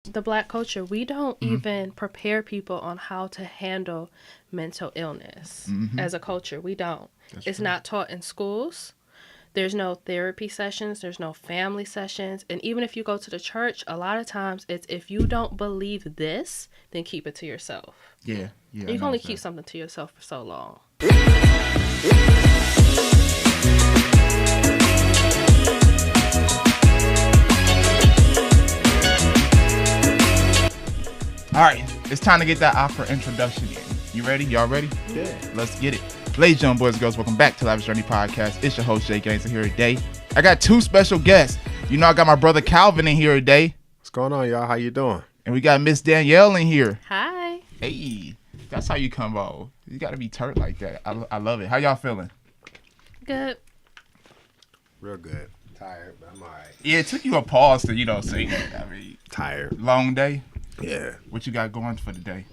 The Black culture, we don't even prepare people on how to handle mental illness as a culture. We don't. It's not taught in schools. There's no therapy sessions. There's no family sessions. And even if you go to the church, a lot of times it's if you don't believe this, then keep it to yourself. Yeah. You can only keep something to yourself for so long. All right, it's time to get that awkward introduction in. You ready? Y'all ready? Yeah. Let's get it. Ladies and gentlemen, boys and girls, welcome back to Lavish Journey podcast. It's your host, Jay Gangster, here today. I got two special guests. You know, I got my brother Calvin in here today. What's going on, y'all? How you doing? And we got Miss Danielle in here. Hi. Hey, that's how you come on. You got to be turned like that. I love it. How y'all feeling? Good. Real good. Tired, but I'm all right. Yeah, it took you a pause to, say that. I mean, Tired. long day. Yeah. What you got going for the day?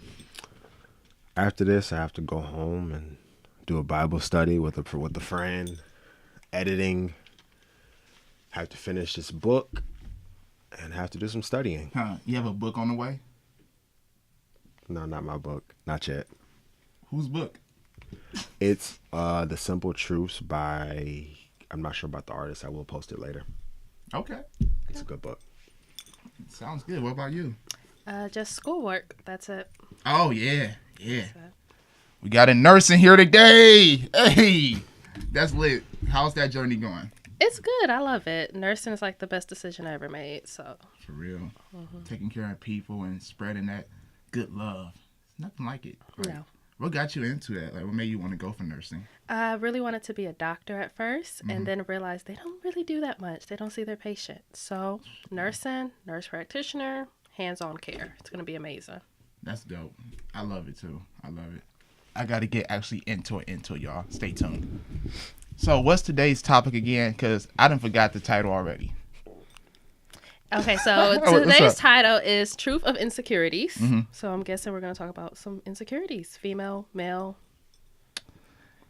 After this, I have to go home and do a Bible study with a friend. Editing. Have to finish this book. And have to do some studying. Huh? You have a book on the way? No, not my book. Not yet. Whose book? It's The Simple Truths by... I'm not sure about the artist. I will post it later. Okay. It's a good book. Sounds good. What about you? Just schoolwork. That's it. Oh, yeah. We got a nurse in here today. Hey, that's lit. How's that journey going? It's good. I love it. Nursing is like the best decision I ever made. So For real. Taking care of people and spreading that good love. It's nothing like it. Right? No. What got you into that? Like, what made you want to go for nursing? I really wanted to be a doctor at first and then realized they don't really do that much. They don't see their patients. So nursing, nurse practitioner, hands-on care. It's going to be amazing. That's dope. I love it too. I love it. I got to get actually into it, y'all. Stay tuned. So what's today's topic again? Because I done forgot the title already. Okay, so today's title is Truth of Insecurities. So I'm guessing we're going to talk about some insecurities, female, male.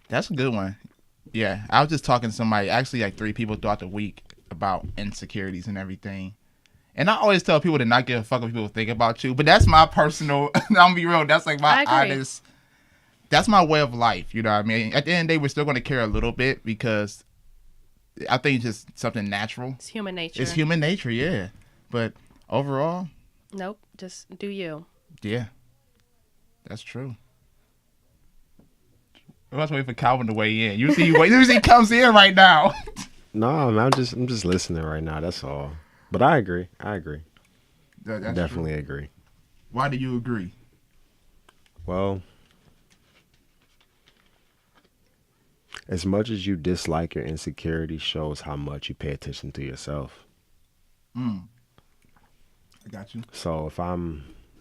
That's a good one. Yeah, I was just talking to somebody, actually like 3 people throughout the week about insecurities and everything. And I always tell people to not give a fuck what people think about you. But that's my personal, I'm going to be real, that's like my honest, that's my way of life. You know what I mean? At the end of the day, we're still going to care a little bit because I think it's just something natural. It's human nature. It's human nature, yeah. But overall. Nope, just do you. Yeah, that's true. Let's wait for Calvin to weigh in. Usually he comes in right now. No, man, I'm just listening right now. That's all. But I agree. That's Definitely true. agree. Why do you agree? Well, as much as you dislike your insecurity shows how much you pay attention to yourself. I got you. So if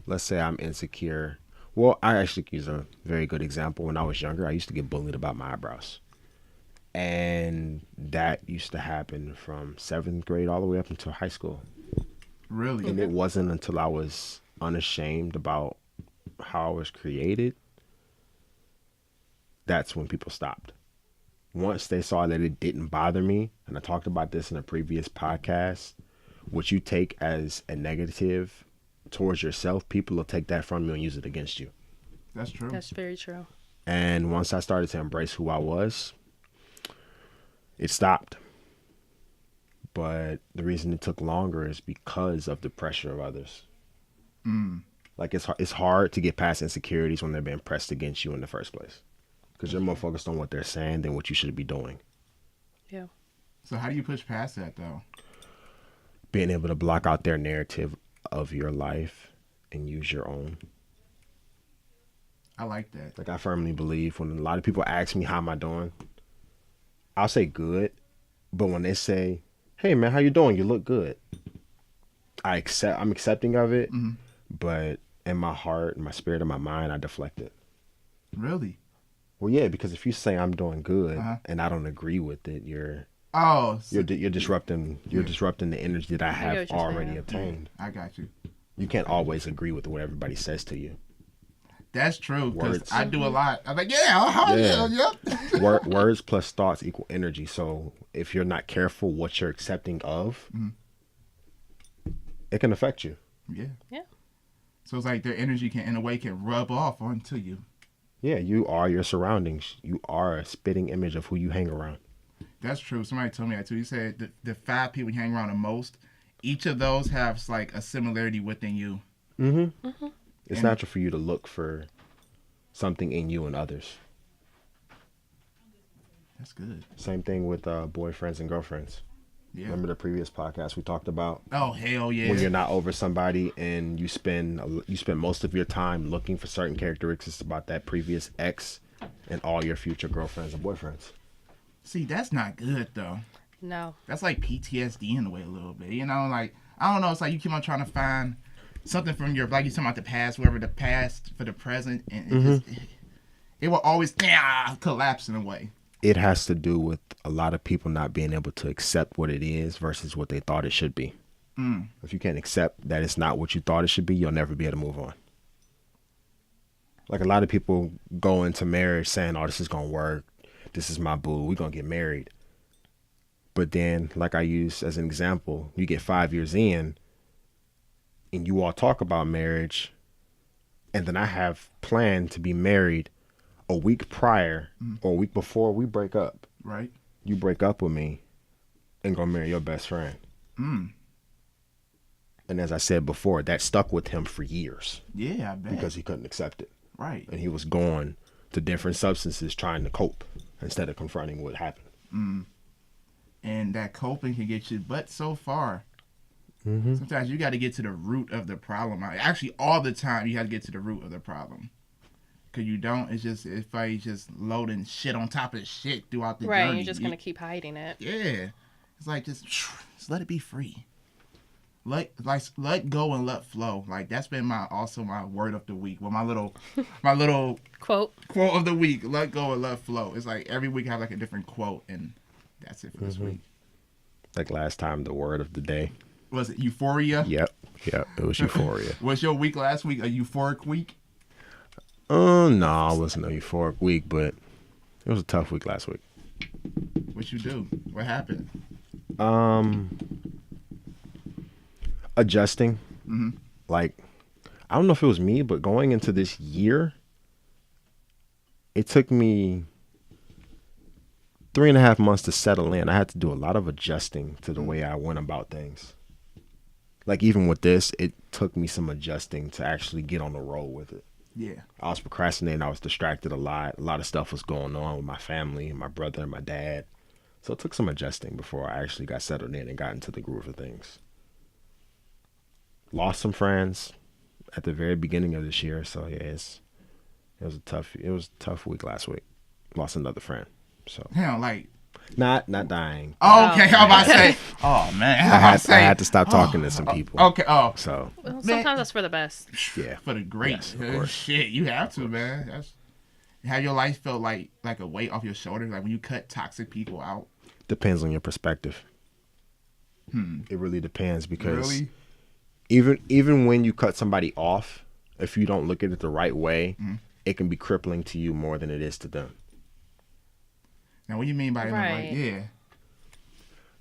let's say I'm insecure. Well, I actually use a very good example. When I was younger, I used to get bullied about my eyebrows. And that used to happen from 7th grade all the way up until high school. Really? And it wasn't until I was unashamed about how I was created, that's when people stopped. Once they saw that it didn't bother me, and I talked about this in a previous podcast, what you take as a negative towards yourself, people will take that from you and use it against you. That's true. That's very true. And once I started to embrace who I was, it stopped. But the reason it took longer is because of the pressure of others. Like it's hard to get past insecurities when they're being pressed against you in the first place, because you're more focused on what they're saying than what you should be doing. Yeah. So how do you push past that though? Being able to block out their narrative of your life and use your own. I like that. Like I firmly believe when a lot of people ask me how am I doing, I'll say good, but when they say, "Hey man, how you doing? You look good," I'm accepting of it, but in my heart, in my spirit, in my mind, I deflect it. Really? Well, yeah, because if you say I'm doing good and I don't agree with it, you're disrupting the energy that I have already obtained. I got you. You can't always agree with what everybody says to you. That's true, because I do a lot. I'm like, yep. Words plus thoughts equal energy. So if you're not careful what you're accepting of, it can affect you. Yeah. Yeah. So it's like their energy can, in a way, can rub off onto you. Yeah, you are your surroundings. You are a spitting image of who you hang around. That's true. Somebody told me that too. He said the 5 people you hang around the most, each of those has like a similarity within you. Mm-hmm. Mm-hmm. It's natural for you to look for something in you and others. That's good. Same thing with boyfriends and girlfriends. Yeah. Remember the previous podcast we talked about? Oh, hell yeah. When you're not over somebody and you spend most of your time looking for certain characteristics about that previous ex and all your future girlfriends and boyfriends. See, that's not good, though. No. That's like PTSD in a way a little bit. You know, like, I don't know. It's like you keep on trying to find something from your, like you talking about the past, wherever the past for the present. And it will always collapse in a way. It has to do with a lot of people not being able to accept what it is versus what they thought it should be. If you can't accept that it's not what you thought it should be, you'll never be able to move on. Like a lot of people go into marriage saying, oh, this is going to work. This is my boo. We're going to get married. But then, like I use as an example, you get 5 years in and you all talk about marriage. And then I have planned to be married a week prior or a week before we break up. Right. You break up with me and go marry your best friend. And as I said before, that stuck with him for years. Yeah, I bet. Because he couldn't accept it. Right. And he was going to different substances trying to cope instead of confronting what happened. And that coping can get you but so far. Sometimes you got to get to the root of the problem. Actually, all the time, you got to get to the root of the problem. Because you don't, it's like just loading shit on top of shit throughout the journey. Right, you're just going to keep hiding it. Yeah. It's like, just let it be free. Let go and let flow. Like, that's been my word of the week. Well, my little quote of the week. Let go and let flow. It's like every week I have like a different quote, and that's it for this week. Like last time, the word of the day. Was it euphoria? Yep, it was euphoria. Was your week last week a euphoric week? No, it wasn't a euphoric week, but it was a tough week last week. What you do? What happened? Adjusting. Like, I don't know if it was me, but going into this year, it took me 3.5 months to settle in. I had to do a lot of adjusting to the way I went about things. Like, even with this, it took me some adjusting to actually get on the roll with it. Yeah. I was procrastinating. I was distracted a lot. A lot of stuff was going on with my family, my brother, and my dad. So it took some adjusting before I actually got settled in and got into the groove of things. Lost some friends at the very beginning of this year. So yeah, it was a tough week last week. Lost another friend. So Hell, like not dying. Oh, okay. I'm about to say. Oh man, I had to stop talking to some people. Okay. Oh, so well, sometimes that's for the best. Yeah, for the great. Yes, of course. Shit, you have to, man. Have your life felt like a weight off your shoulders, like when you cut toxic people out? Depends on your perspective. It really depends because Really? even when you cut somebody off, if you don't look at it the right way, it can be crippling to you more than it is to them. Now, what do you mean by Right. like, yeah?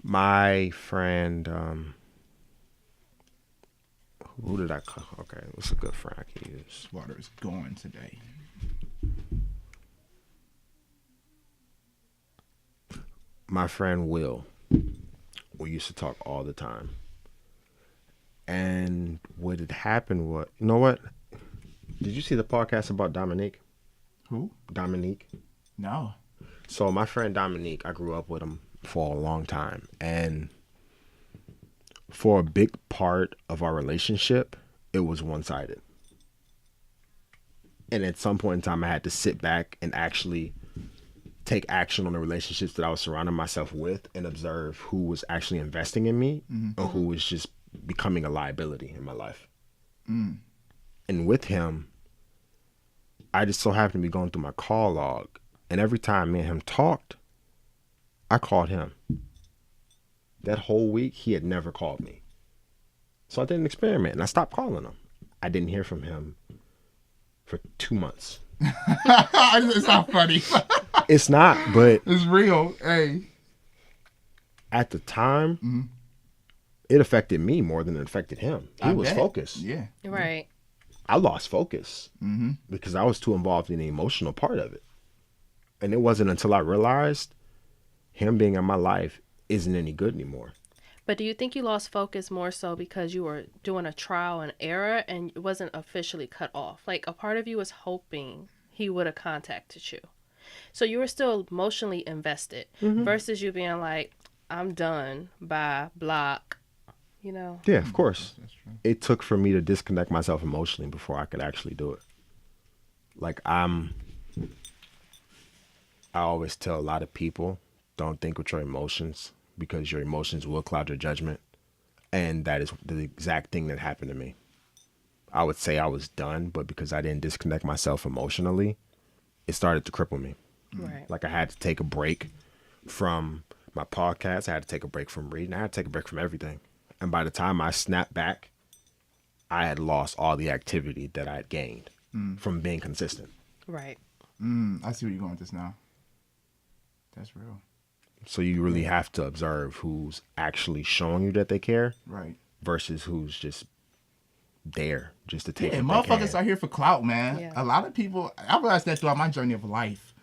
My friend, who did I call? Okay, what's a good friend I can use? Water is going today. My friend Will. We used to talk all the time. And what had happened was, you know what? Did you see the podcast about Dominique? Who? Dominique. No. So my friend Dominique, I grew up with him for a long time. And for a big part of our relationship, it was one-sided. And at some point in time, I had to sit back and actually take action on the relationships that I was surrounding myself with and observe who was actually investing in me or who was just becoming a liability in my life. And with him, I just so happened to be going through my call log. And every time me and him talked, I called him. That whole week, he had never called me. So I did an experiment and I stopped calling him. I didn't hear from him for 2 months. It's not funny. It's not, but It's real. Hey. at the time, it affected me more than it affected him. He was focused. Yeah. Right. I lost focus because I was too involved in the emotional part of it. And it wasn't until I realized him being in my life isn't any good anymore. But do you think you lost focus more so because you were doing a trial and error and it wasn't officially cut off? Like, a part of you was hoping he would have contacted you. So you were still emotionally invested versus you being like, I'm done, bye, block, you know? Yeah, of course. That's true. It took for me to disconnect myself emotionally before I could actually do it. Like, I always tell a lot of people, don't think with your emotions because your emotions will cloud your judgment. And that is the exact thing that happened to me. I would say I was done, but because I didn't disconnect myself emotionally, it started to cripple me. Right. Like, I had to take a break from my podcast. I had to take a break from reading. I had to take a break from everything. And by the time I snapped back, I had lost all the activity that I had gained from being consistent. Right. I see where you're going with this now. That's real. So you really have to observe who's actually showing you that they care Right. versus who's just there just to take Yeah, what they motherfuckers can. are here for clout, man. Yeah. A lot of people, I realized that throughout my journey of life.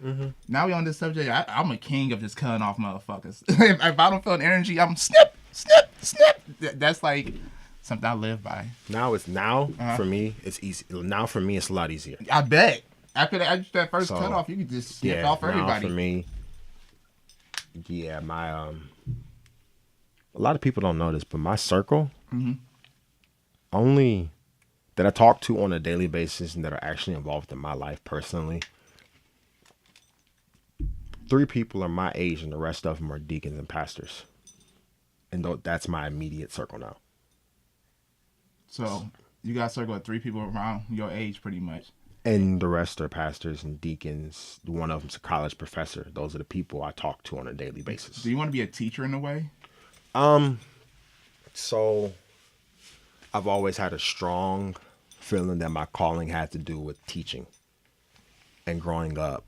Now we on this subject, I'm a king of just cutting off motherfuckers. if I don't feel an energy, I'm snip, snip, snip. That's like something I live by. For me, it's easy. Now for me, it's a lot easier. I bet. After that first So, cutoff, you could just snip off now everybody. for me, my a lot of people don't know this, but my circle only that I talk to on a daily basis and that are actually involved in my life personally, 3 people are my age and the rest of them are deacons and pastors. And that's my immediate circle now. So you got a circle of 3 people around your age pretty much. And the rest are pastors and deacons. One of them's a college professor. Those are the people I talk to on a daily basis. Do you want to be a teacher in a way? So I've always had a strong feeling that my calling had to do with teaching. And growing up,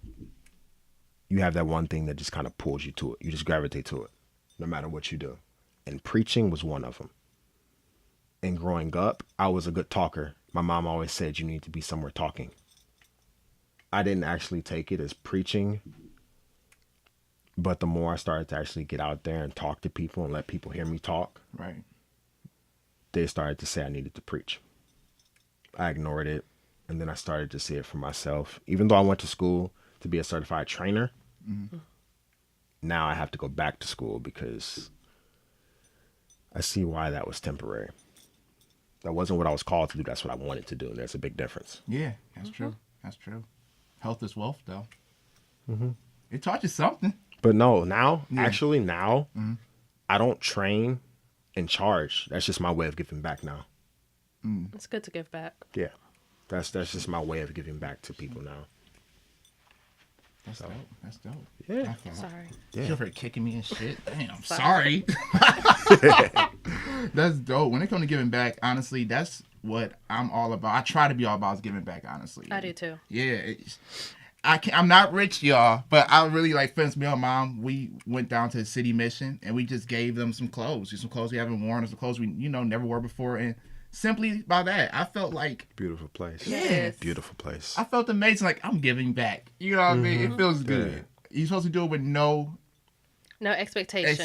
you have that one thing that just kind of pulls you to it. You just gravitate to it, no matter what you do. And preaching was one of them. And growing up, I was a good talker. My mom always said you need to be somewhere talking. I didn't actually take it as preaching, but the more I started to actually get out there and talk to people and let people hear me talk, Right. they started to say I needed to preach. I ignored it, and then I started to see it for myself. Even though I went to school to be a certified trainer, now I have to go back to school because I see why that was temporary. That wasn't what I was called to do. That's what I wanted to do, and there's a big difference. Yeah, that's true. That's true. Health is wealth, though. It taught you something. But no, now, I don't train and charge. That's just my way of giving back now. It's good to give back. Yeah. That's just my way of giving back to people now. That's dope. That's dope. Yeah. Sorry. Yeah. You're for kicking me and shit. Damn, sorry. That's dope. When it comes to giving back, honestly, that's what I'm all about. I try to be all about is giving back, honestly. I do too. Yeah. I'm not rich, y'all, but I really like, for instance, me and my mom, we went down to the city mission and we just gave them some clothes. Just some clothes we haven't worn or some clothes we, never wore before. And simply by that, I felt like, Beautiful place. Yes. Beautiful place. I felt amazing. Like, I'm giving back. You know what I mean? It feels good. Yeah. You're supposed to do it with no expectations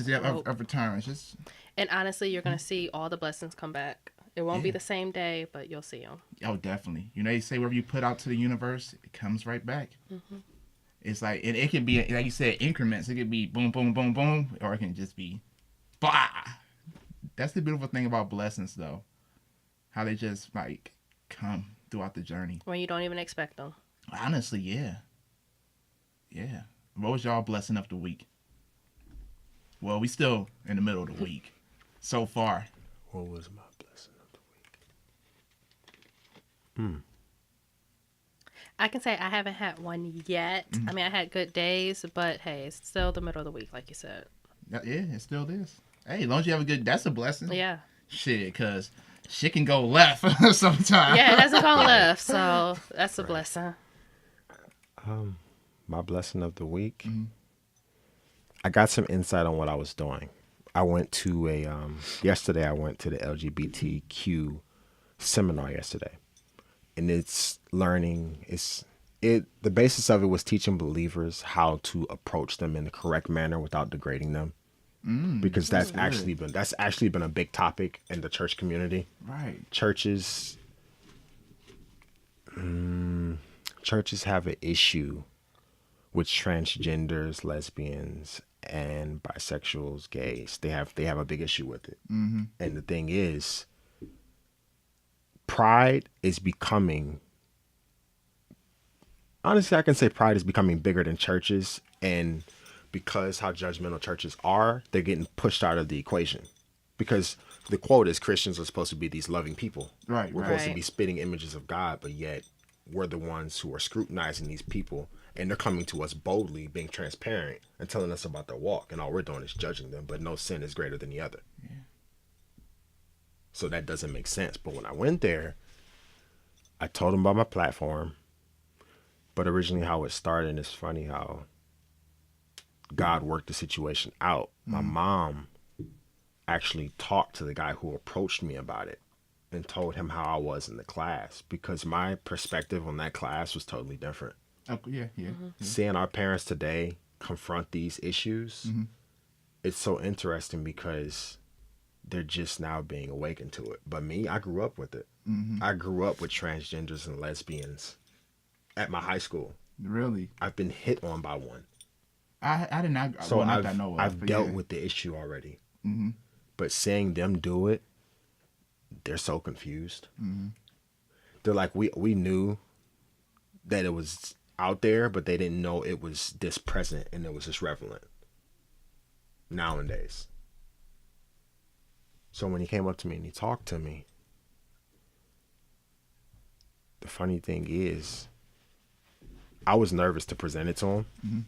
of return. It's just, and honestly, you're gonna see all the blessings come back. It won't be the same day, but you'll see them. oh, definitely. They say whatever you put out to the universe, it comes right back. It's like, and it can be, like you said, increments. It could be boom, boom, boom, boom, or it can just be, bah. That's the beautiful thing about blessings, though. How they just, like, come throughout the journey. When you don't even expect them. Honestly, yeah. Yeah. What was y'all blessing of the week? Well, we still in the middle of the week. So far. What was my blessing of the week? I can say I haven't had one yet. I mean, I had good days, but hey, it's still the middle of the week, like you said. Yeah, it still is. Hey, as long as you have a good, that's a blessing. Yeah. Shit, because shit can go left sometimes. Yeah, it hasn't gone left, so that's a blessing. My blessing of the week. I got some insight on what I was doing. I went to yesterday I went to the LGBTQ seminar yesterday. And the basis of it was teaching believers how to approach them in the correct manner without degrading them. Because that's actually been a big topic in the church community. Right. Churches have an issue with transgenders, lesbians, and bisexuals, gays. They have a big issue with it. Mm-hmm. And the thing is, pride is becoming, honestly, I can say pride is becoming bigger than churches. And because how judgmental churches are, they're getting pushed out of the equation. Because the quote is Christians are supposed to be these loving people. Right. We're supposed to be spitting images of God, but yet we're the ones who are scrutinizing these people, and they're coming to us boldly, being transparent and telling us about their walk, and all we're doing is judging them, but no sin is greater than the other. Yeah. So that doesn't make sense. But when I went there, I told them about my platform, but originally how it started, and it's funny how God worked the situation out. My mom actually talked to the guy who approached me about it and told him how I was in the class, because my perspective on that class was totally different. Oh, yeah. Seeing our parents today confront these issues, it's so interesting because they're just now being awakened to it. But me, I grew up with it. I grew up with transgenders and lesbians at my high school. Really? I've been hit on by one. I did not. So well, I've dealt with the issue already. But seeing them do it, they're so confused. They're like, we knew that it was out there, but they didn't know it was this present and it was just prevalent nowadays. So when he came up to me and he talked to me, the funny thing is, I was nervous to present it to him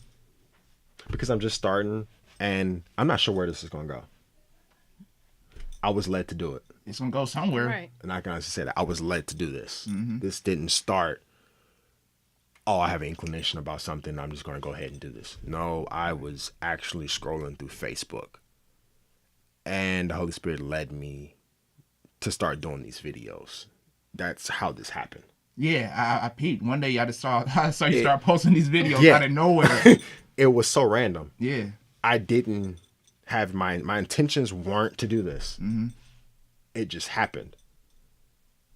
because I'm just starting and I'm not sure where this is going to go. I was led to do it. It's going to go somewhere. Right. And I can honestly say that I was led to do this. This didn't start, I have an inclination about something, I'm just going to go ahead and do this. No, I was actually scrolling through Facebook. And the Holy Spirit led me to start doing these videos. That's how this happened. Yeah, I peeped. One day I saw you start posting these videos out of nowhere. It was so random. Yeah. I didn't have my intentions weren't to do this. It just happened.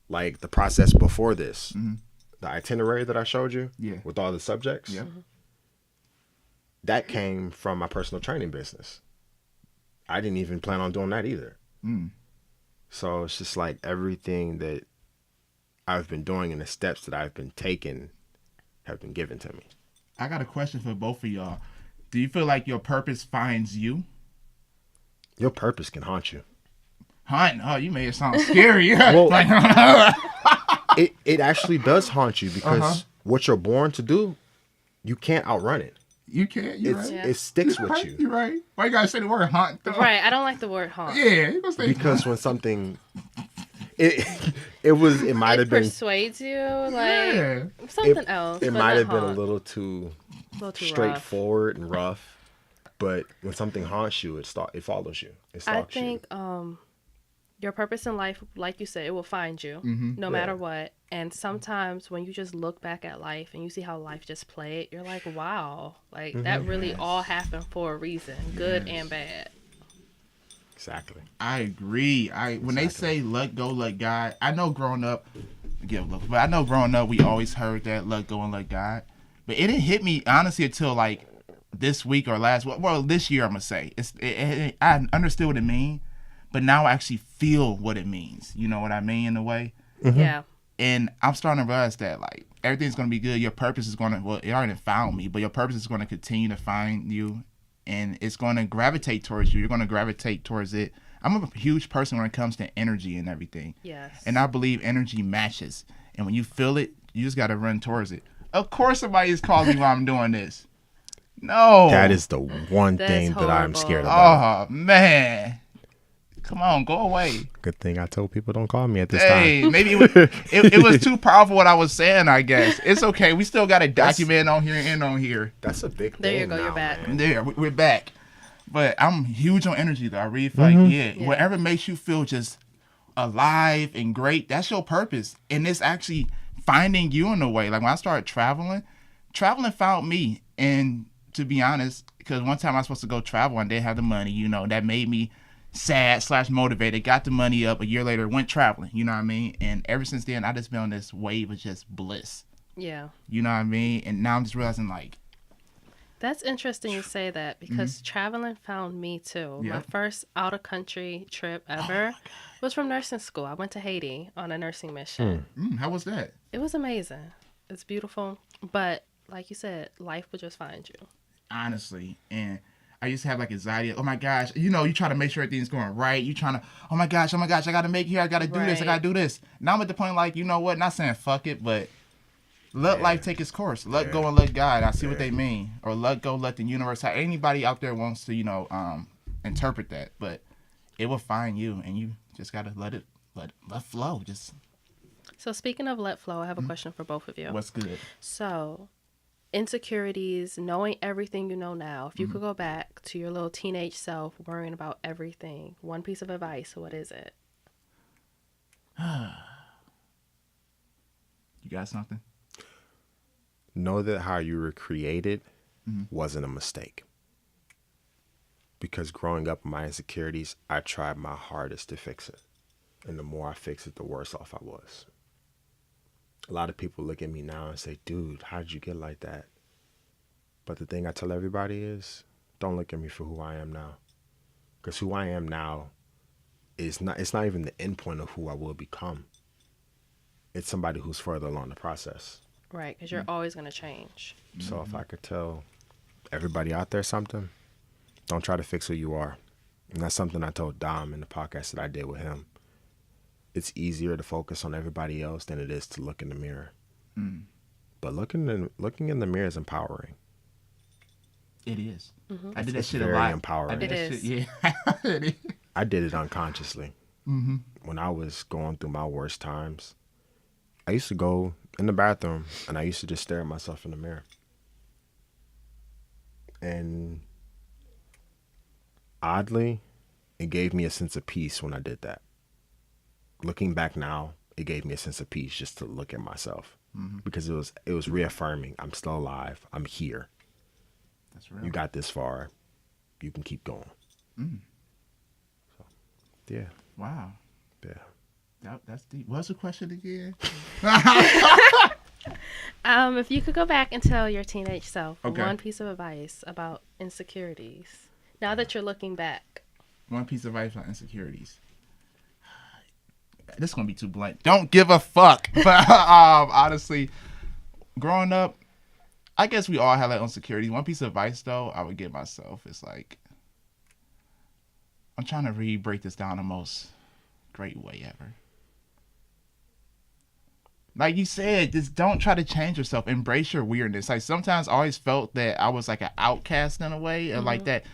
Like the process before this, the itinerary that I showed you with all the subjects, that came from my personal training business. I didn't even plan on doing that either. So it's just like everything that I've been doing and the steps that I've been taking have been given to me. I got a question for both of y'all. Do you feel like your purpose finds you? Your purpose can haunt you. Haunt? Oh, you made it sound scary. Well, it actually does haunt you because what you're born to do, you can't outrun it. You can't. You're right. It sticks with you. You're right. Why you gotta say the word haunt, though? Right. I don't like the word haunt. Yeah, you gonna say because haunt. When something, it might have been persuades you like something else. It might have been a little too straightforward and rough. But when something haunts you, it follows you. It stalks you. I think your purpose in life, like you said, it will find you no matter what. And sometimes when you just look back at life and you see how life just played, you're like, wow, like that really all happened for a reason, good and bad. Exactly. I agree. When they say let go, let God, I know growing up, we always heard that let go and let God. But it didn't hit me honestly until like this week or this year, I'm gonna say. I understood what it means, but now I actually feel what it means. You know what I mean, in a way? Yeah. And I'm starting to realize that like everything's gonna be good. Your purpose is gonna, it already found me, but your purpose is gonna continue to find you, and it's gonna gravitate towards you. You're gonna gravitate towards it. I'm a huge person when it comes to energy and everything. Yes. And I believe energy matches, and when you feel it, you just gotta run towards it. Of course, somebody is calling me while I'm doing this. No. That is the one thing that I'm scared about. Oh, man. Come on, go away. Good thing I told people don't call me at this time. Maybe it was too powerful what I was saying, I guess. It's okay. We still got a document on here and on here. That's a big thing. There you go. Now, you're back. Man. There, we're back. But I'm huge on energy, though. I really feel like, whatever makes you feel just alive and great, that's your purpose. And it's actually finding you in a way. Like, when I started traveling found me. And to be honest, because one time I was supposed to go travel and didn't have the money, you know, that made me sad/motivated, got the money up. A year later, went traveling, you know what I mean? And ever since then, I just been on this wave of just bliss. Yeah. You know what I mean? And now I'm just realizing, like, that's interesting you say that, because traveling found me too. Yep. My first out of country trip ever was from nursing school. I went to Haiti on a nursing mission. How was that? It was amazing. It's beautiful. But like you said, life will just find you. Honestly. And I used to have like anxiety. Oh my gosh. You know, you try to make sure everything's going right. You trying to, oh my gosh, I got to make it here. I got to do this. I got to do this. Now I'm at the point like, you know what? Not saying fuck it, but let life take its course. Let go and let God. I see what they mean. Or let go, let the universe. How anybody out there wants to, you know, interpret that. But it will find you, and you just got to let flow. So speaking of let flow, I have a question for both of you. What's good? So, insecurities, knowing everything you know now, if you could go back to your little teenage self worrying about everything, one piece of advice, what is it? You got something? Know that how you were created wasn't a mistake. Because growing up with my insecurities, I tried my hardest to fix it. And the more I fixed it, the worse off I was. A lot of people look at me now and say, dude, how did you get like that? But the thing I tell everybody is, don't look at me for who I am now. Because who I am now it's not even the end point of who I will become. It's somebody who's further along the process. Right, because you're always going to change. So if I could tell everybody out there something, don't try to fix who you are. And that's something I told Dom in the podcast that I did with him. It's easier to focus on everybody else than it is to look in the mirror. But looking in the mirror is empowering. It is. Mm-hmm. I did that It's shit a very lot. empowering. I did It that is. shit. Yeah. It is. I did it unconsciously. When I was going through my worst times, I used to go in the bathroom and I used to just stare at myself in the mirror. And oddly, it gave me a sense of peace when I did that. Looking back now, it gave me a sense of peace just to look at myself. Because it was reaffirming, I'm still alive, I'm here. That's real. You got this far, you can keep going. So, yeah. Wow. Yeah. That's deep. What's the question again? If you could go back and tell your teenage self one piece of advice about insecurities, now that you're looking back. One piece of advice on insecurities. This is going to be too blunt. Don't give a fuck. But honestly, growing up, I guess we all have our insecurities. One piece of advice, though, I would give myself is like, I'm trying to really break this down the most great way ever. Like you said, just don't try to change yourself. Embrace your weirdness. Like sometimes I always felt that I was like an outcast in a way, or like that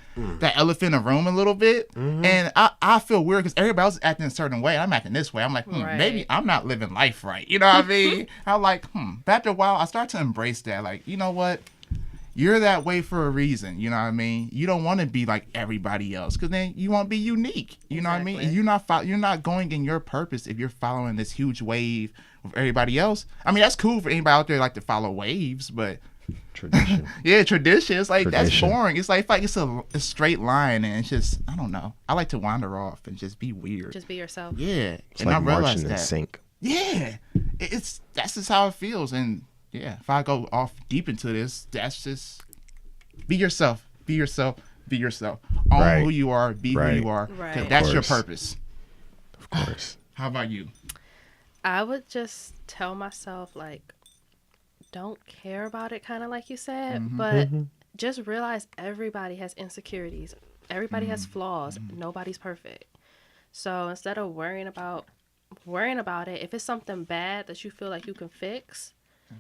elephant in the room a little bit. And I feel weird because everybody else is acting a certain way. I'm acting this way. I'm like, maybe I'm not living life right. You know what I mean? I'm like, But after a while, I start to embrace that. Like, you know what? You're that way for a reason. You know what I mean? You don't want to be like everybody else because then you won't be unique. You know what I mean? And you're not going in your purpose if you're following this huge wave with everybody else. I mean, that's cool for anybody out there like to follow waves, but Tradition. yeah, tradition. It's like that's boring. It's like it's a straight line, and it's just I don't know. I like to wander off and just be weird. Just be yourself. Yeah, It's and like I realized marching in that. sync. Yeah, that's just how it feels, and yeah, if I go off deep into this, that's just be yourself. Be yourself. Be yourself. Own who you are. Be who you are. 'Cause Right. that's your purpose. Of course. How about you? I would just tell myself, like, don't care about it, kind of like you said, but just realize everybody has insecurities. Everybody has flaws. Nobody's perfect. So instead of worrying about it, if it's something bad that you feel like you can fix,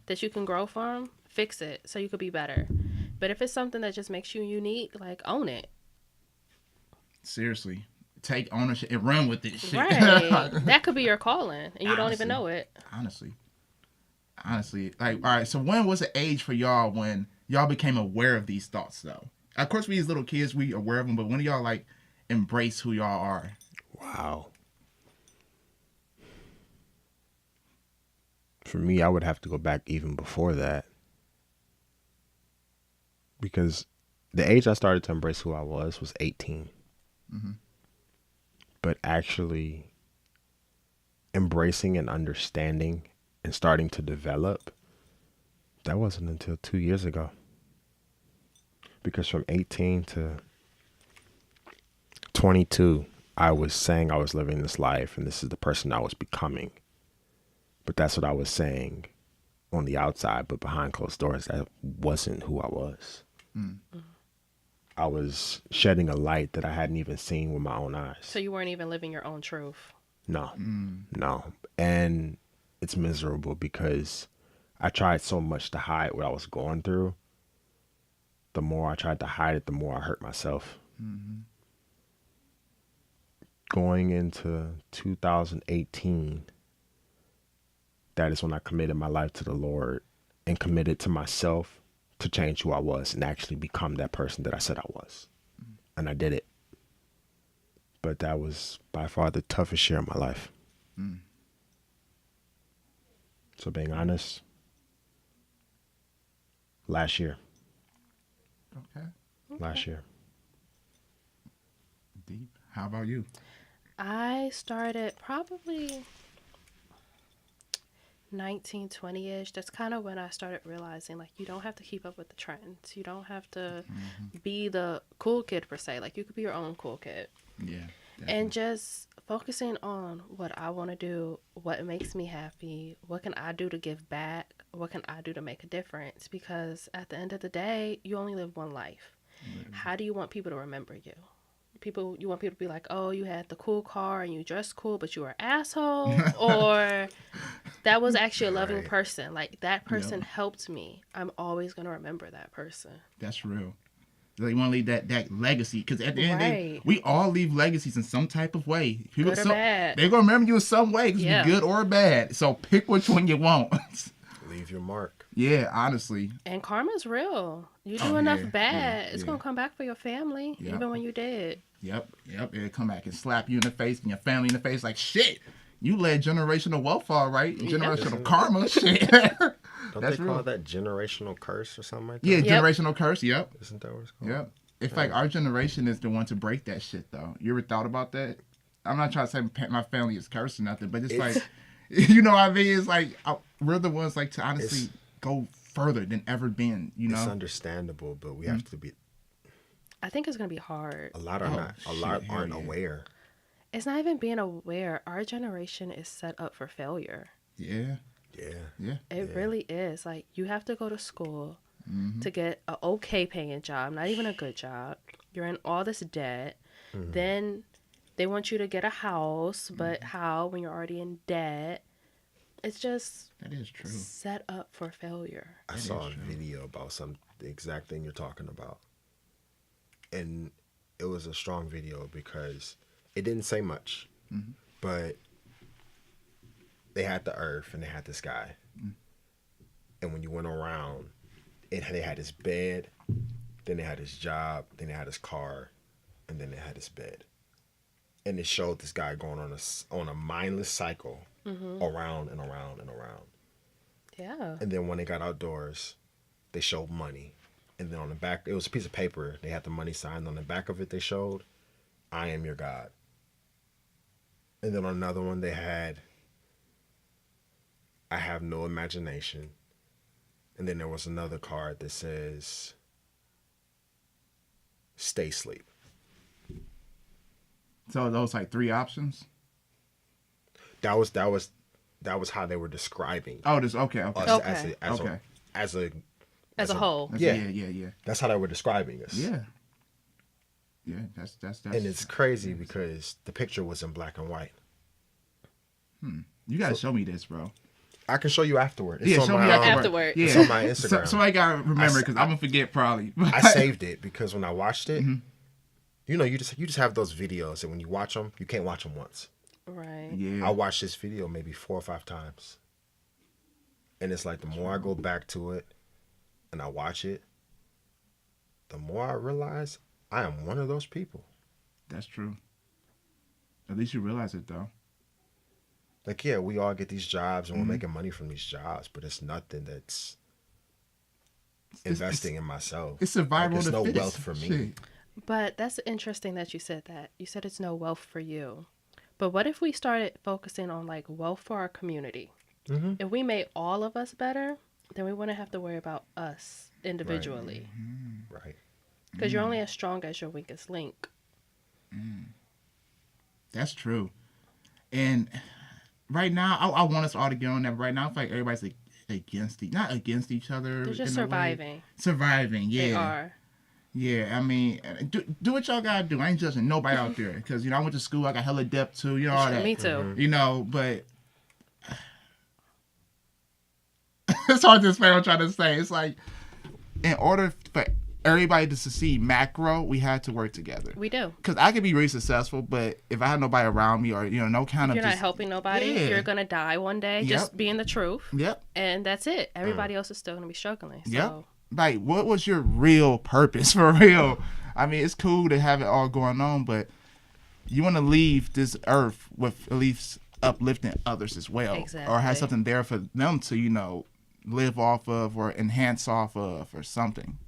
that you can grow from, fix it so you could be better. But if it's something that just makes you unique, like, own it. Seriously. Take ownership and run with this shit. Right. That could be your calling, and you don't even know it. Honestly. Like, all right, so when was the age for y'all when y'all became aware of these thoughts, though? Of course, we as little kids, we aware of them, but when do y'all like embrace who y'all are? Wow. For me, I would have to go back even before that. Because the age I started to embrace who I was 18. Mm-hmm. But actually embracing and understanding and starting to develop, that wasn't until 2 years ago. Because from 18 to 22, I was saying I was living this life and this is the person I was becoming. But that's what I was saying on the outside, but behind closed doors, that wasn't who I was. Mm. I was shedding a light that I hadn't even seen with my own eyes. So you weren't even living your own truth. No, no. And it's miserable because I tried so much to hide what I was going through. The more I tried to hide it, the more I hurt myself. Mm-hmm. Going into 2018, that is when I committed my life to the Lord and committed to myself to change who I was and actually become that person that I said I was. And I did it. But that was by far the toughest year of my life. Mm. So being honest, last year. Okay. Last year. Deep. How about you? I started probably 19, 20-ish. That's kind of when I started realizing, like, you don't have to keep up with the trends. You don't have to be the cool kid, per se. Like, you could be your own cool kid. Yeah. And just focusing on what I want to do, what makes me happy, what can I do to give back, what can I do to make a difference? Because at the end of the day, you only live one life. Mm-hmm. How do you want people to remember you? You want people to be like, oh, you had the cool car and you dressed cool, but you were an asshole? Or that was actually a loving person. Like, that person helped me. I'm always going to remember that person. That's real. Like, you want to leave that legacy, because at the end of the day, we all leave legacies in some type of way. People, good or bad. They're going to remember you in some way. It could be good or bad. So pick which one you want. Leave your mark. Yeah, honestly. And karma's real. You do enough bad, it's going to come back for your family, even when you dead. Yep. It'll come back and slap you in the face and your family in the face like, shit, you led generational wealth, all right? Generational karma, shit. Don't they call that generational curse or something like that? Yeah, generational curse, yep. Isn't that what it's called? Yep. It's like our generation is the one to break that shit, though. You ever thought about that? I'm not trying to say my family is cursed or nothing, but it's like, you know what I mean? It's like, we're the ones like to honestly go further than ever been, you know? It's understandable, but we have to be... I think it's going to be hard. A lot aren't aware. It's not even being aware. Our generation is set up for failure. Yeah. It really is. Like, you have to go to school to get an okay paying job, not even a good job. You're in all this debt. Then they want you to get a house, but how when you're already in debt? It's just that is true. Set up for failure. I saw a video about the exact thing you're talking about. And it was a strong video because it didn't say much, but they had the earth and they had the sky. And when you went around, they had his bed, then they had his job, then they had his car, and then they had his bed. And it showed this guy going on a mindless cycle around and around and around. Yeah. And then when they got outdoors, they showed money. And then on the back, it was a piece of paper. They had the money signed. On the back of it, they showed, I am your God. And then on another one, they had, I have no imagination. And then there was another card that says, stay asleep. So those like three options? That was how they were describing. Oh, this okay. As a whole. Yeah. That's how they were describing us. Yeah. Yeah, that's and it's crazy because the picture was in black and white. You gotta show me this, bro. I can show you afterward. It's show me afterward. Yeah. It's on my Instagram. Somebody gotta remember because I'm gonna forget probably. I saved it because when I watched it, you know, you just have those videos and when you watch them, you can't watch them once. Right. Yeah. I watched this video maybe 4 or 5 times. And it's like the more I go back to it and I watch it, the more I realize I am one of those people. That's true. At least you realize it, though. Like, yeah, we all get these jobs and we're making money from these jobs, but it's nothing that's investing in myself. It's survival like, of the no fittest. wealth for me. Shit. But that's interesting that you said that. You said it's no wealth for you. But what if we started focusing on like wealth for our community? Mm-hmm. If we made all of us better, then we wouldn't have to worry about us individually. Right. Because you're only as strong as your weakest link. That's true. And right now, I want us all to get on that. But right now, I feel like everybody's like not against each other. They're just in a way. surviving. Surviving, yeah. They are. Yeah, I mean, do what y'all gotta do. I ain't judging nobody out there. Because, I went to school, I got hella depth too, all that. Me too. But it's hard to explain what I'm trying to say. It's like, in order for everybody to succeed macro, we had to work together. We do. Because I could be really successful, but if I had nobody around me or, no kind of You're not helping nobody. Yeah. You're going to die one day. Just being the truth. Yep. And that's it. Everybody else is still going to be struggling. So. Yep. Like, what was your real purpose for real? I mean, it's cool to have it all going on, but you want to leave this earth with at least uplifting others as well. Exactly. Or have something there for them to, live off of or enhance off of or something.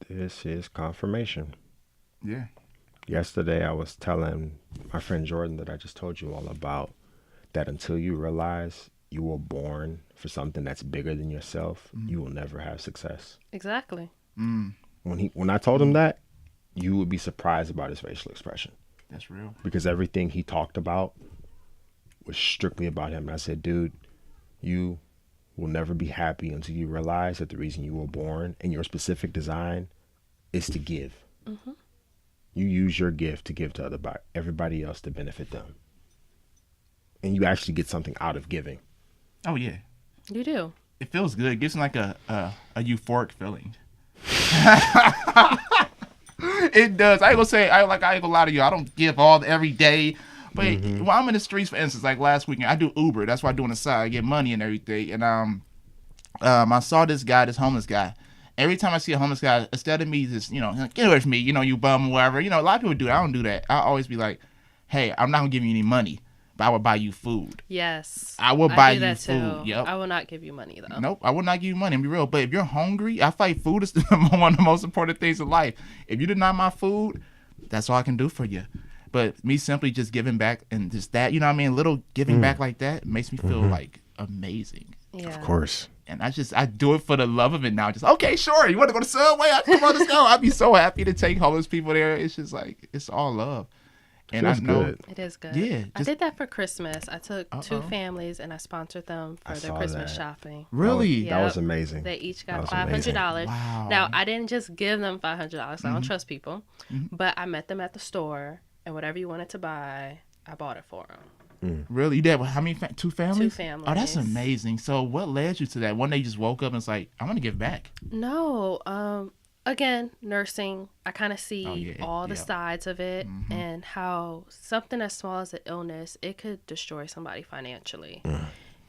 This is confirmation. Yeah. Yesterday, I was telling my friend Jordan that I just told you all about, that until you realize you were born for something that's bigger than yourself, you will never have success. Exactly. When I told him that, you would be surprised about his facial expression. That's real. Because everything he talked about was strictly about him. And I said, dude, you will never be happy until you realize that the reason you were born and your specific design is to give. Mm-hmm. You use your gift to give to everybody else to benefit them. And you actually get something out of giving. Oh, yeah. You do. It feels good. It gives me like a euphoric feeling. It does. I ain't gonna lie to you. I don't give all every day. But when I'm in the streets, for instance, like last weekend, I do Uber. That's what I do on the side. I get money and everything. And I saw this homeless guy. Every time I see a homeless guy, instead of me just, get away from me, you bum or whatever. A lot of people do that. I don't do that. I always be like, hey, I'm not gonna give you any money, but I will buy you food. Yes. I will buy you that food. Too. Yep. I will not give you money though. Nope, I will not give you money. I'm be real. But if you're hungry, I feel like food is one of the most important things in life. If you deny my food, that's all I can do for you. But me simply just giving back and just that, little giving back like that makes me feel like amazing. Yeah. Of course. And I do it for the love of it now. Just, okay, sure. You want to go to Subway? Come on, let's go. I'd be so happy to take homeless people there. It's just like, it's all love. And Feels I know good. It is good. Yeah, I did that for Christmas. I took 2 families and I sponsored them for their Christmas that. shopping. Really? That was amazing. They each got That was $500. Wow. Now, I didn't just give them $500. I don't trust people. But I met them at the store, and whatever you wanted to buy, I bought it for them. Really? You did? How many? 2 families? 2 families. Oh, that's amazing. So what led you to that? One day you just woke up and it's like, I want to give back. No. Again, nursing, I kind of see all the yeah. sides of it and how something as small as an illness, it could destroy somebody financially.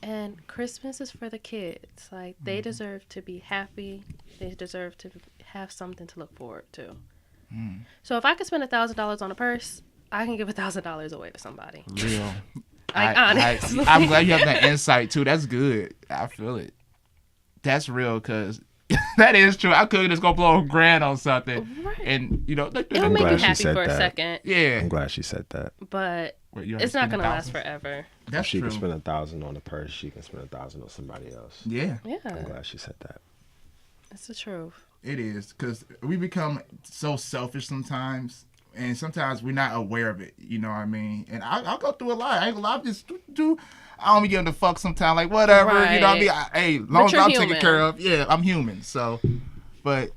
And Christmas is for the kids. Like, they deserve to be happy. They deserve to have something to look forward to. So if I could spend $1,000 on a purse, I can give $1,000 away to somebody. Real. Honestly. I'm glad you have that insight too. That's good. I feel it. That's real, because that is true. I could just go blow $1,000 on something, Right. and It'll make you glad she happy said for a that. second. yeah, I'm glad she said that. But Well, you it's not spend going to last $1,000. forever. That's If she true. can spend $1,000 on a purse, she can spend $1,000 on somebody else. Yeah, Yeah. I'm glad she said that. It's the truth. it is, because we become so selfish sometimes, and sometimes we're not aware of it. You know what I mean? And I'll go through a lot. I ain't gonna lie. I just do. I don't be getting the fuck sometimes. Like, whatever. You know what I mean? Hey, long as you're I'm taken human. care of. Yeah, I'm human. So, but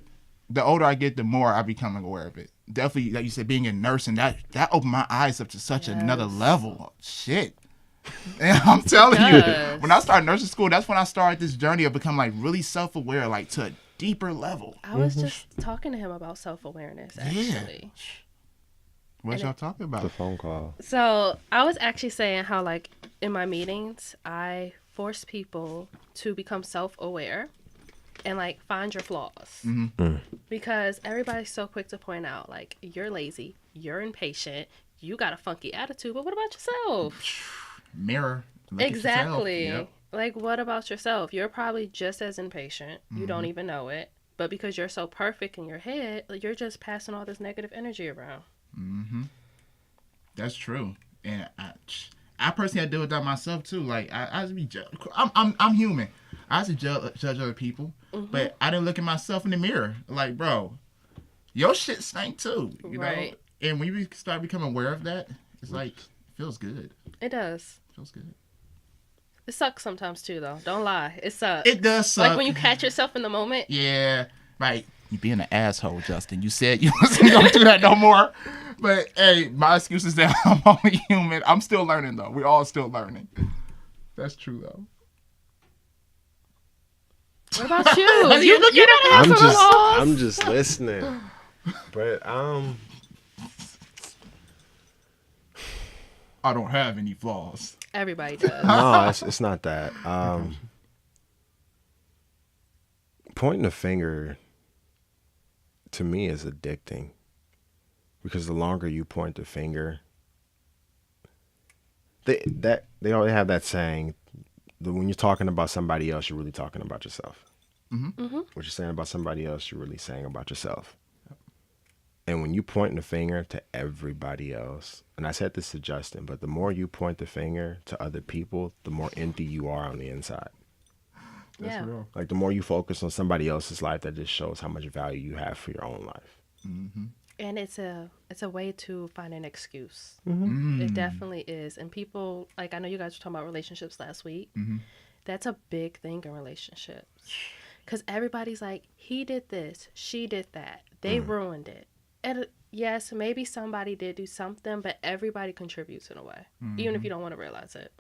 the older I get, the more I become aware of it. Definitely, like you said, being in nursing, that opened my eyes up to such another level. Shit. And I'm telling you, does. when I started nursing school, that's when I started this journey of becoming like really self-aware, like to a deeper level. I was just talking to him about self-awareness, actually. What y'all talking The about? phone call. So I was actually saying how, like, in my meetings, I force people to become self-aware and like find your flaws. Because everybody's so quick to point out like you're lazy, you're impatient, you got a funky attitude, but what about yourself? Mirror. Look Exactly. Yep. Like, what about yourself? You're probably just as impatient. You don't even know it. But because you're so perfect in your head, you're just passing all this negative energy around. That's true. And I personally deal with that myself too. Like I just be I'm human. I used to judge other people, but I didn't look at myself in the mirror. Like, bro, your shit stank too. You know? And when you start becoming aware of that, it's like it feels good. It does. It feels good. It sucks sometimes too, though. Don't lie. It sucks. It does suck. Like when you catch yourself in the moment. Yeah. Like, you being an asshole, Justin. You said you wasn't going to do that no more. But, hey, my excuse is that I'm only human. I'm still learning, though. We're all still learning. That's true, though. What about you? you don't have some flaws. I'm just listening. But, I don't have any flaws. Everybody does. No, it's not that. Pointing a finger to me is addicting, because the longer you point the finger, they always have that saying that when you're talking about somebody else, you're really talking about yourself. What you're saying about somebody else, you're really saying about yourself. And when you point the finger to everybody else, and I said this to Justin, but the more you point the finger to other people, the more empty you are on the inside. That's real. Like, the more you focus on somebody else's life, that just shows how much value you have for your own life. And it's a way to find an excuse. It definitely is. And people, like, I know you guys were talking about relationships last week. That's a big thing in relationships. Because everybody's like, he did this, she did that, they ruined it. And yes, maybe somebody did do something, but everybody contributes in a way, even if you don't want to realize it.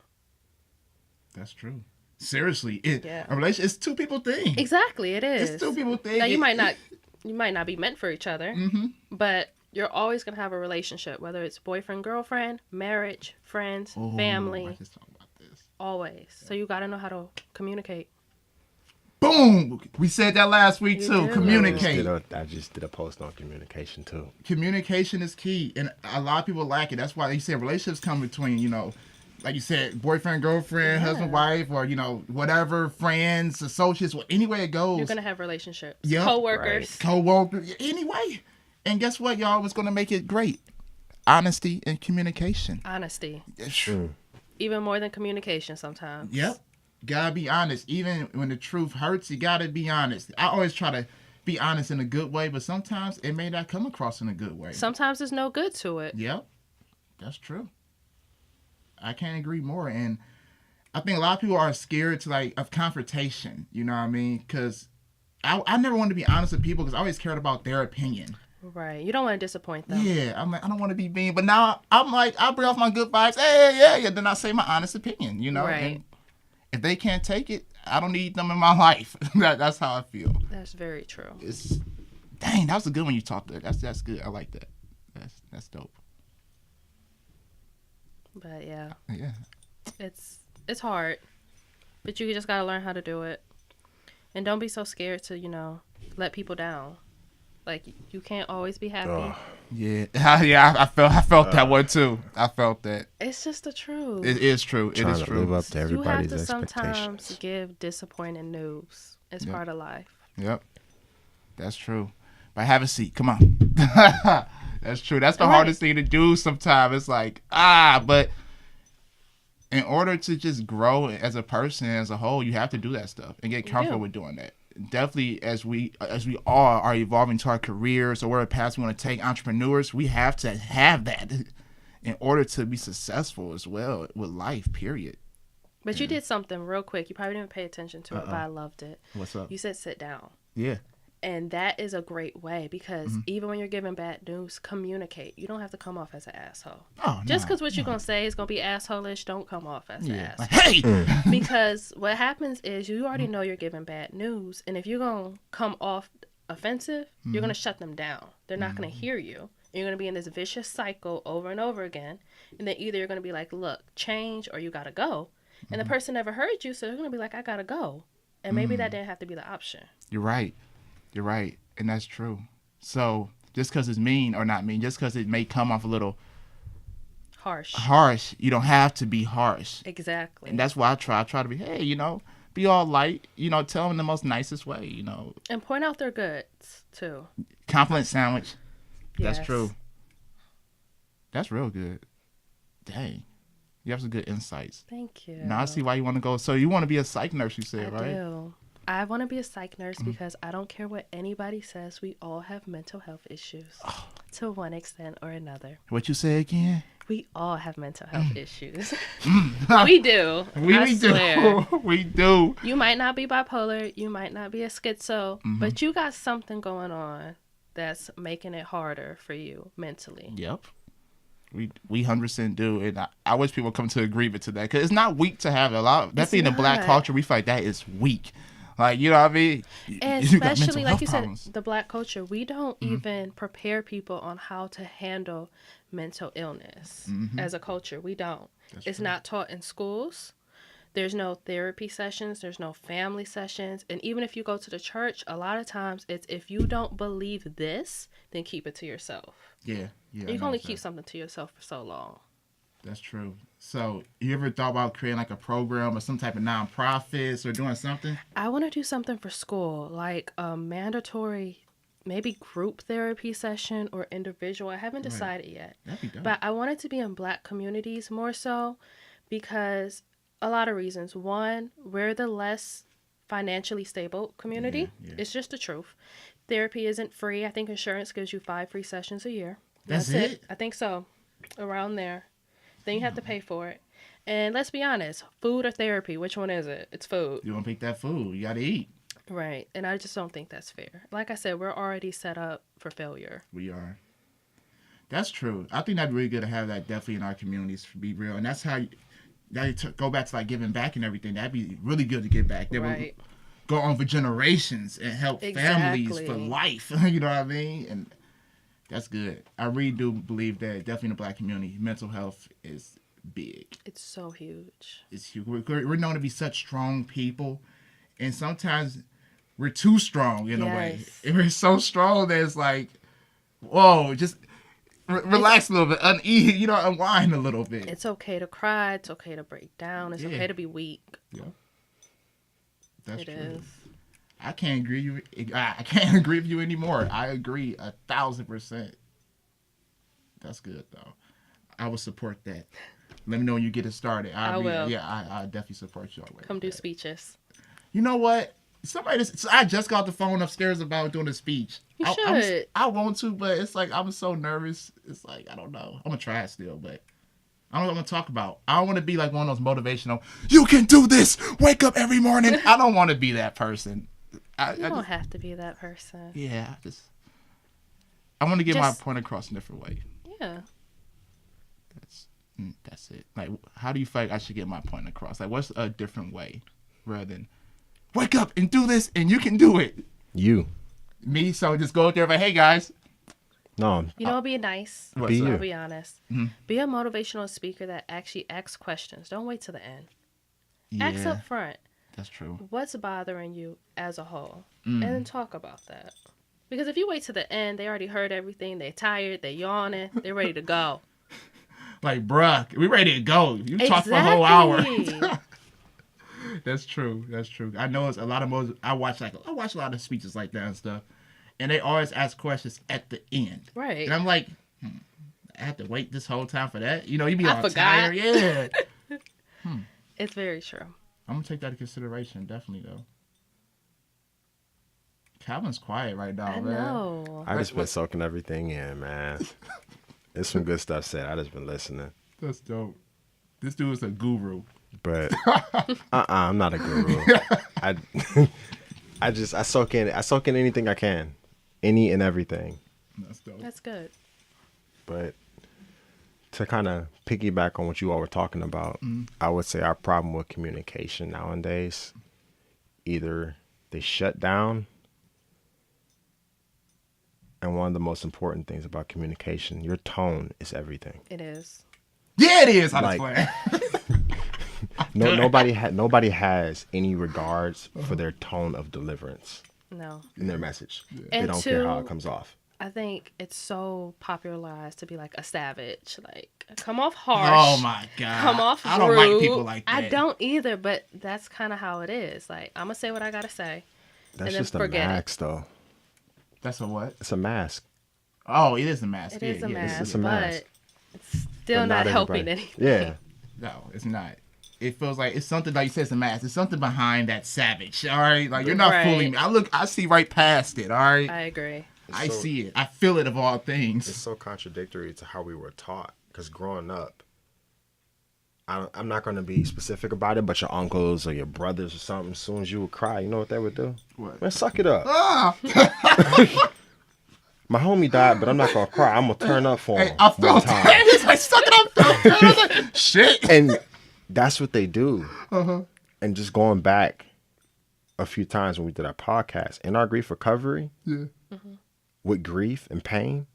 That's true. Seriously, a relationship, it's two people thing. Exactly, it is. It's two people thing. Now, you might not be meant for each other, but you're always going to have a relationship, whether it's boyfriend, girlfriend, marriage, friends, family. I just talked about this. Always. So you got to know how to communicate. Boom! We said that last week, too. Communicate. I just did a post on communication, too. Communication is key, and a lot of people lack it. That's why you said relationships come between, like you said, boyfriend, girlfriend, husband, wife, or, whatever, friends, associates, any way it goes. You're going to have relationships. Yep. Co-workers. Co-workers. Anyway. And guess what, y'all? What's going to make it great? Honesty and communication. Honesty. That's true. Even more than communication sometimes. Yep. Gotta be honest. Even when the truth hurts, you gotta be honest. I always try to be honest in a good way, but sometimes it may not come across in a good way. Sometimes there's no good to it. Yep. That's true. I can't agree more. And I think a lot of people are scared of confrontation. You know what I mean? Because I never wanted to be honest with people because I always cared about their opinion. Right. You don't want to disappoint them. Yeah. I'm like, I don't want to be mean. But now I'm like, I bring off my good vibes. Hey, yeah. Then I say my honest opinion, Right. And if they can't take it, I don't need them in my life. That's how I feel. That's very true. Dang, that was a good one you talked there. That's good. I like that. That's dope. But yeah. Yeah. It's hard. But you just gotta learn how to do it. And don't be so scared to, let people down. Like, you can't always be happy. Yeah. I felt that one too. I felt that. It's just the truth. It is true. It is true. Live up to everybody's you have to expectations. sometimes give disappointing news. It's part of life. Yep. That's true. But have a seat. Come on. That's true. That's the hardest thing to do sometimes. It's like, but in order to just grow as a person, as a whole, you have to do that stuff and get comfortable with doing that. Definitely, as we all are evolving to our careers or whatever path we want to take, entrepreneurs, we have to have that in order to be successful as well with life, period. But you did something real quick. You probably didn't pay attention to it, but I loved it. What's up? You said sit down. Yeah. And that is a great way because even when you're giving bad news, communicate. You don't have to come off as an asshole. Just because what you're going to say is going to be asshole-ish, don't come off as an asshole. Hey! Because what happens is you already know you're giving bad news. And if you're going to come off offensive, you're going to shut them down. They're not going to hear you. You're going to be in this vicious cycle over and over again. And then either you're going to be like, look, change or you got to go. And the person never heard you, so they're going to be like, I got to go. And maybe that didn't have to be the option. You're right. You're right. And that's true. So just because it's mean or not mean, just because it may come off a little harsh, you don't have to be harsh. Exactly. And that's why I try to be, hey, be all light, tell them the most nicest way, And point out their goods, too. Compliment sandwich. Yes. That's true. That's real good. Dang. You have some good insights. Thank you. Now I see why you want to go. So you want to be a psych nurse, you said, right? I do. I want to be a psych nurse because I don't care what anybody says. We all have mental health issues to one extent or another. What you say again? We all have mental health issues. We do. We do. We do. You might not be bipolar. You might not be a schizo. But you got something going on that's making it harder for you mentally. Yep. We 100% do. And I wish people come to agreement to that. Because it's not weak to have a lot. That being the black culture, we feel like that is weak. Like, you know what I mean? And especially, like you said, the black culture, we don't even prepare people on how to handle mental illness as a culture. We don't. It's not taught in schools. There's no therapy sessions. There's no family sessions. And even if you go to the church, a lot of times it's if you don't believe this, then keep it to yourself. Yeah. You can only keep something to yourself for so long. That's true. So, you ever thought about creating like a program or some type of nonprofits or doing something? I want to do something for school, like a mandatory, maybe group therapy session or individual. I haven't decided yet. That'd be dope. But I want it to be in black communities more so because a lot of reasons. One, we're the less financially stable community. Yeah. It's just the truth. Therapy isn't free. I think insurance gives you 5 free sessions a year. That's it? I think so. Around there. Then you have to pay for it. And let's be honest, food or therapy, which one is it? It's food. You want to pick that food. You got to eat. Right. And I just don't think that's fair. Like I said, we're already set up for failure. We are. That's true. I think that'd be really good to have that definitely in our communities, to be real. And that's how go back to like giving back and everything. That'd be really good to give back. That would go on for generations and help families for life. You know what I mean? And that's good. I really do believe that definitely in the black community, mental health is big. It's so huge. It's huge. We're known to be such strong people. And sometimes we're too strong in a way. And we're so strong that it's like, whoa, just relax a little bit, unease, unwind a little bit. It's okay to cry. It's okay to break down. It's okay to be weak. Yeah. That's true. It is. I can't agree with you anymore. I agree 1,000%. That's good though. I will support that. Let me know when you get it started. I will. Yeah, I definitely support you. Come do speeches. You know what? I just got the phone upstairs about doing a speech. You should. I want to, but it's like I'm so nervous. It's like I don't know. I'm gonna try it still, but I don't know what I'm gonna talk about. I don't want to be like one of those motivational. You can do this. Wake up every morning. I don't want to be that person. You don't have to be that person. Yeah, I want to get my point across in a different way. Yeah. That's it. Like, how do you feel like I should get my point across? Like, what's a different way rather than wake up and do this and you can do it? Me? So just go out there and like, hey guys. No. Be nice. Be you. I'll be honest. Mm-hmm. Be a motivational speaker that actually asks questions. Don't wait till the end. Yeah. Ask up front. That's true. What's bothering you as a whole? And then talk about that. Because if you wait to the end, they already heard everything. They're tired. They're yawning. They're ready to go. Like, bruh, we ready to go. You talk for a whole hour. That's true. I know it's a lot of I watch a lot of speeches like that and stuff. And they always ask questions at the end. Right. And I'm like, I have to wait this whole time for that? You be all tired. Yeah. It's very true. I'm going to take that into consideration, definitely, though. Calvin's quiet right now, man. I know. I just been soaking everything in, man. There's some good stuff said. I just been listening. That's dope. This dude is a guru. But, I'm not a guru. I soak in anything I can. Any and everything. That's dope. That's good. But to kind of piggyback on what you all were talking about, I would say our problem with communication nowadays, either they shut down, and one of the most important things about communication, your tone is everything. It is. Yeah, it is. Nobody has any regards for their tone of deliverance. No. In their message. Yeah. And they don't care how it comes off. I think it's so popularized to be like a savage. Like, come off harsh. Oh my God. Come off rude. I don't like people like that. I don't either, but that's kind of how it is. Like, I'm going to say what I got to say. That's just a mask, though. That's a what? It's a mask. Oh, it is a mask. It is a mask. It's a mask. But it's still not helping anything. Yeah. No, it's not. It feels like it's something, like you said, it's a mask. It's something behind that savage, all right? Like, you're not fooling me. I see right past it, all right? I agree. I see it. I feel it of all things. It's so contradictory to how we were taught. Because growing up, I'm not going to be specific about it, but your uncles or your brothers or something, as soon as you would cry, you know what they would do? What? Man, suck it up. Ah! My homie died, but I'm not going to cry. I'm going to turn up for him. Hey, I felt that. He's like, suck it up, though. I was like, shit. And that's what they do. Uh-huh. And just going back a few times when we did our podcast, in our grief recovery, with grief and pain,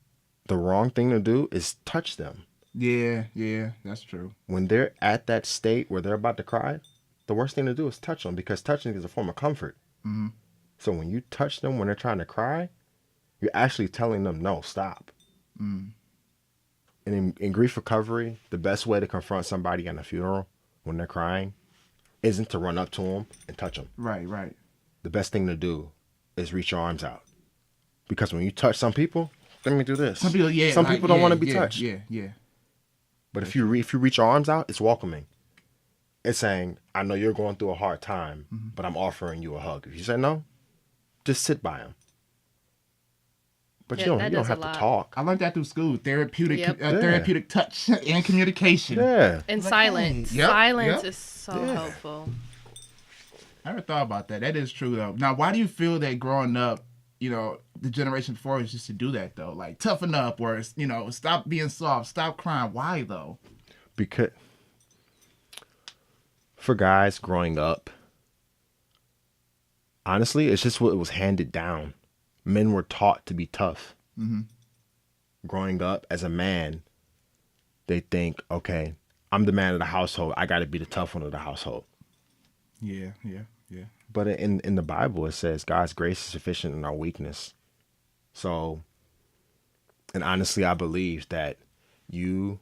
the wrong thing to do is touch them. Yeah, that's true. When they're at that state where they're about to cry, the worst thing to do is touch them, because touching is a form of comfort. Mm-hmm. So when you touch them when they're trying to cry, you're actually telling them, no, stop. Mm. And in grief recovery, the best way to confront somebody at a funeral when they're crying isn't to run up to them and touch them. Right. The best thing to do is reach your arms out. Because when you touch some people, let me do this. Some people, Some people don't want to be touched. Yeah. But if you reach your arms out, it's welcoming. It's saying, I know you're going through a hard time, but I'm offering you a hug. If you say no, just sit by him. But you don't have to talk. I learned that through school. Therapeutic touch and communication. Yeah. And silence. Hey. Yep. Silence is so helpful. I never thought about that. That is true, though. Now, why do you feel that growing up, the generation before is just to do that, though? Like, toughen up, or, stop being soft, stop crying. Why, though? Because for guys growing up, honestly, it's just what was handed down. Men were taught to be tough. Mm-hmm. Growing up as a man, they think, okay, I'm the man of the household. I got to be the tough one of the household. Yeah. But in the Bible, it says God's grace is sufficient in our weakness. So, and honestly, I believe that you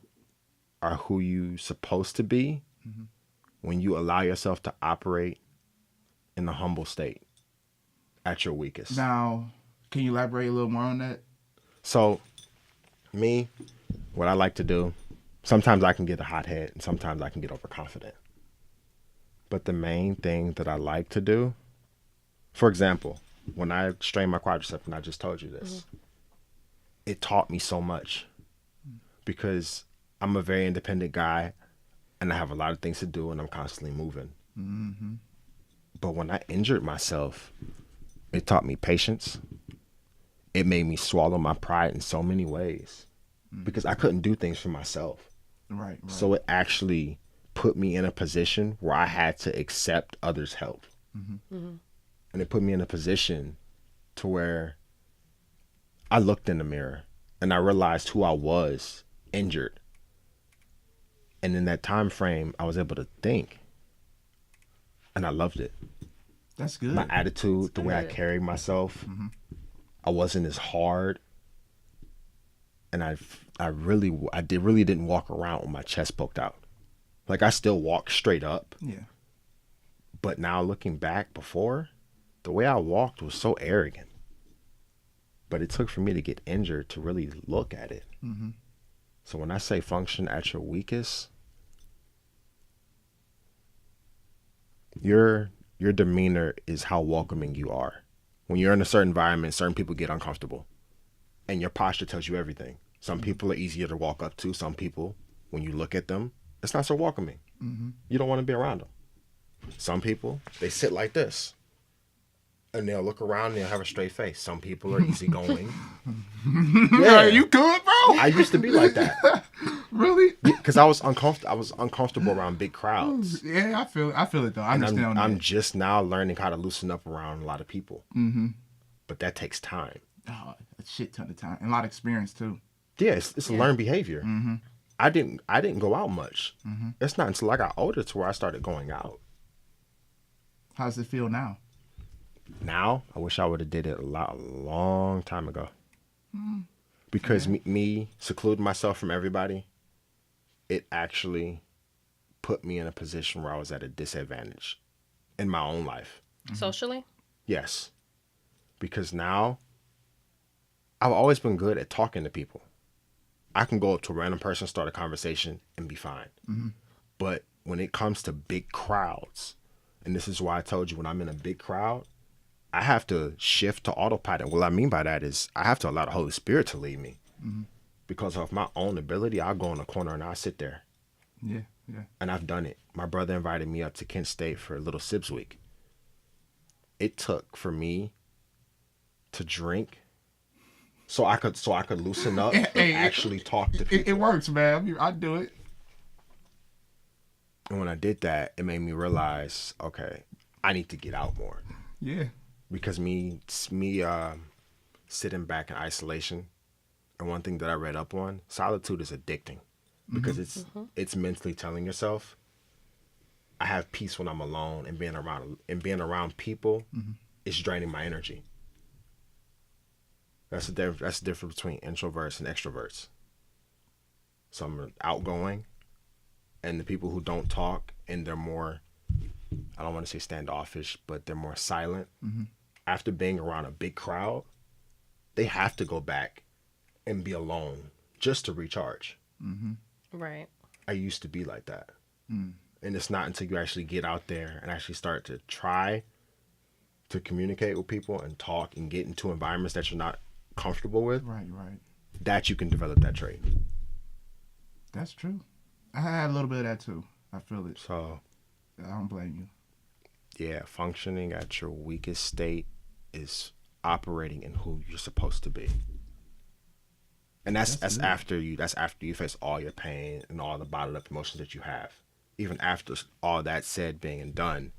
are who you're supposed to be when you allow yourself to operate in a humble state at your weakest. Now, can you elaborate a little more on that? So, me, what I like to do, sometimes I can get a hot head and sometimes I can get overconfident. But the main thing that I like to do, for example, when I strained my quadricep, and I just told you this, it taught me so much because I'm a very independent guy and I have a lot of things to do and I'm constantly moving. Mm-hmm. But when I injured myself, it taught me patience. It made me swallow my pride in so many ways because I couldn't do things for myself. Right. So it actually put me in a position where I had to accept others' help. And it put me in a position to where I looked in the mirror and I realized who I was injured. And in that time frame, I was able to think. And I loved it. That's good. My attitude, the way I carried myself, I wasn't as hard. And I really didn't walk around with my chest poked out. Like, I still walk straight up. Yeah. But now looking back before, the way I walked was so arrogant. But it took for me to get injured to really look at it. Mm-hmm. So when I say function at your weakest, your demeanor is how welcoming you are. When you're in a certain environment, certain people get uncomfortable. And your posture tells you everything. Some people are easier to walk up to. Some people, when you look at them, it's not so welcoming. You don't want to be around them. Some people, they sit like this. And they'll look around and they'll have a straight face. Some people are easygoing. Yeah. Are you good, bro? I used to be like that. Really? Because I was uncomfortable around big crowds. Yeah, I feel it though. I understand. I'm just now learning how to loosen up around a lot of people. Mm-hmm. But that takes time. Oh, a shit ton of time and a lot of experience too. Yeah, it's a learned behavior. Mm-hmm. I didn't go out much. It's not until I got older to where I started going out. How does it feel now? Now, I wish I would have did it a long time ago. Because me secluding myself from everybody, it actually put me in a position where I was at a disadvantage in my own life. Socially? Yes. Because now, I've always been good at talking to people. I can go up to a random person, start a conversation, and be fine. But when it comes to big crowds, and this is why I told you when I'm in a big crowd, I have to shift to autopilot. What I mean by that is I have to allow the Holy Spirit to lead me. Because of my own ability, I'll go in a corner and I'll sit there. Yeah. And I've done it. My brother invited me up to Kent State for Little Sibs Week. It took for me to drink so I could loosen up and actually talk to people. It works, man. I do it. And when I did that, it made me realize, okay, I need to get out more. Yeah. Because me sitting back in isolation, and one thing that I read up on, solitude is addicting. Because it's mentally telling yourself, I have peace when I'm alone, and being around people is draining my energy. That's the difference between introverts and extroverts. So I'm outgoing, and the people who don't talk and they're more, I don't want to say standoffish, but they're more silent. After being around a big crowd, they have to go back and be alone just to recharge. Right. I used to be like that. And it's not until you actually get out there and actually start to try to communicate with people and talk and get into environments that you're not comfortable with, Right. that you can develop that trait. That's true. I had a little bit of that too. I feel it. So I don't blame you. yeah, functioning at your weakest state is operating in who you're supposed to be. And that's after you face all your pain and all the bottled up emotions that you have. Even after all that said, being and done,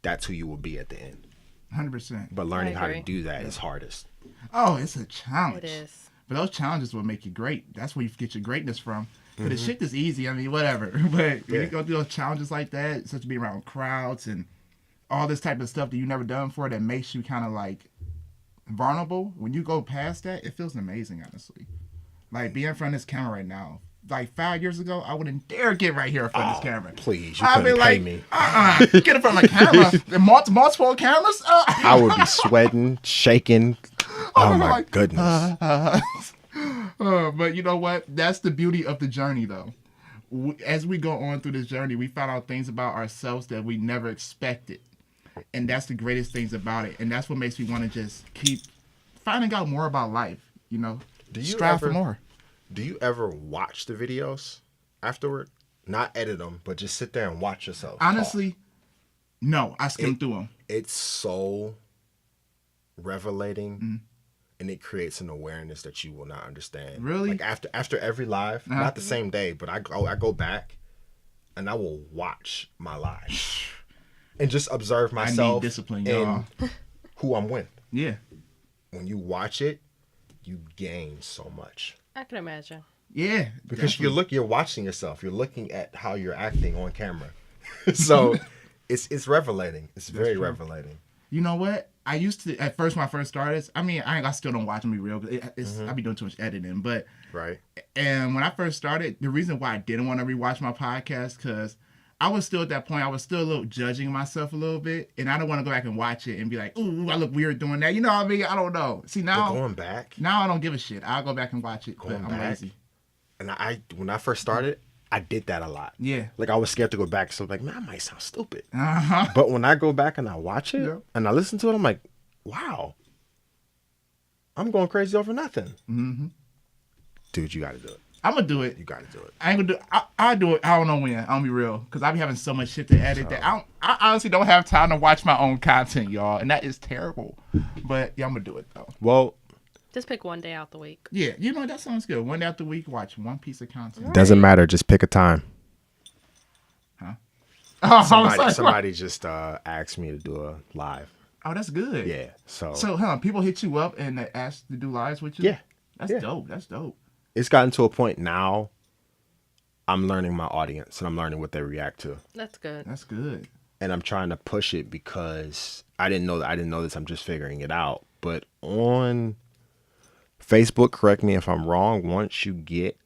that's who you will be at the end. 100%. But learning how to do that is hardest. Oh, it's a challenge. It is. But those challenges will make you great. That's where you get your greatness from. But the shit is easy. I mean, whatever. But when you go through those challenges like that, such to be around crowds and all this type of stuff that you've never done before that makes you kind of like vulnerable, when you go past that, it feels amazing, honestly. Like being in front of this camera right now. Like 5 years ago, I wouldn't dare get right here in front of this camera. Please, you couldn't pay me. Get in front of the camera. And multiple cameras? I would be sweating, shaking. Oh my goodness. But you know what? That's the beauty of the journey, though. As we go on through this journey, we find out things about ourselves that we never expected. And that's the greatest things about it. And that's what makes me want to just keep finding out more about life, you know? Strive for more. Do you ever watch the videos afterward? Not edit them, but just sit there and watch yourself. Honestly, no. I skim through them. It's so revelating, and it creates an awareness that you will not understand. Really? Like after every live, not the same day, but I go back and I will watch my live and just observe myself. I need discipline, y'all. Who I'm with. Yeah. When you watch it, you gain so much. I can imagine. Yeah. Because you're watching yourself. You're looking at how you're acting on camera. So it's revelating. It's very revelating. You know what? I used to, at first when I first started, I mean, I still don't watch them, be real. I be doing too much editing. But right. And when I first started, the reason why I didn't want to rewatch my podcast, because I was still at that point, I was still a little judging myself a little bit. And I don't want to go back and watch it and be like, ooh, I look weird doing that. You know what I mean? I don't know. See, now. But going back. Now I don't give a shit. I'll go back and watch it. Going but I'm back, lazy. And when I first started, I did that a lot. Yeah. Like I was scared to go back. So like, man, I might sound stupid. Uh-huh. But when I go back and I watch it and I listen to it, I'm like, wow. I'm going crazy over nothing. Mm-hmm. Dude, you got to do it. I'm going to do it. You got to do it. I ain't going to do it. I do it. I don't know when. I'll be real. Because I be having so much shit to edit that I honestly don't have time to watch my own content, y'all. And that is terrible. But yeah, I'm going to do it, though. Well. Just pick one day out the week. Yeah. You know, that sounds good. One day out the week, watch one piece of content. Doesn't matter. Just pick a time. Huh? Oh, somebody just asked me to do a live. Oh, that's good. Yeah. So people hit you up and they ask to do lives with you? Yeah. That's dope. That's dope. It's gotten to a point now I'm learning my audience and I'm learning what they react to. That's good. That's good. And I'm trying to push it because I didn't know this. I'm just figuring it out. But on Facebook, correct me if I'm wrong, once you get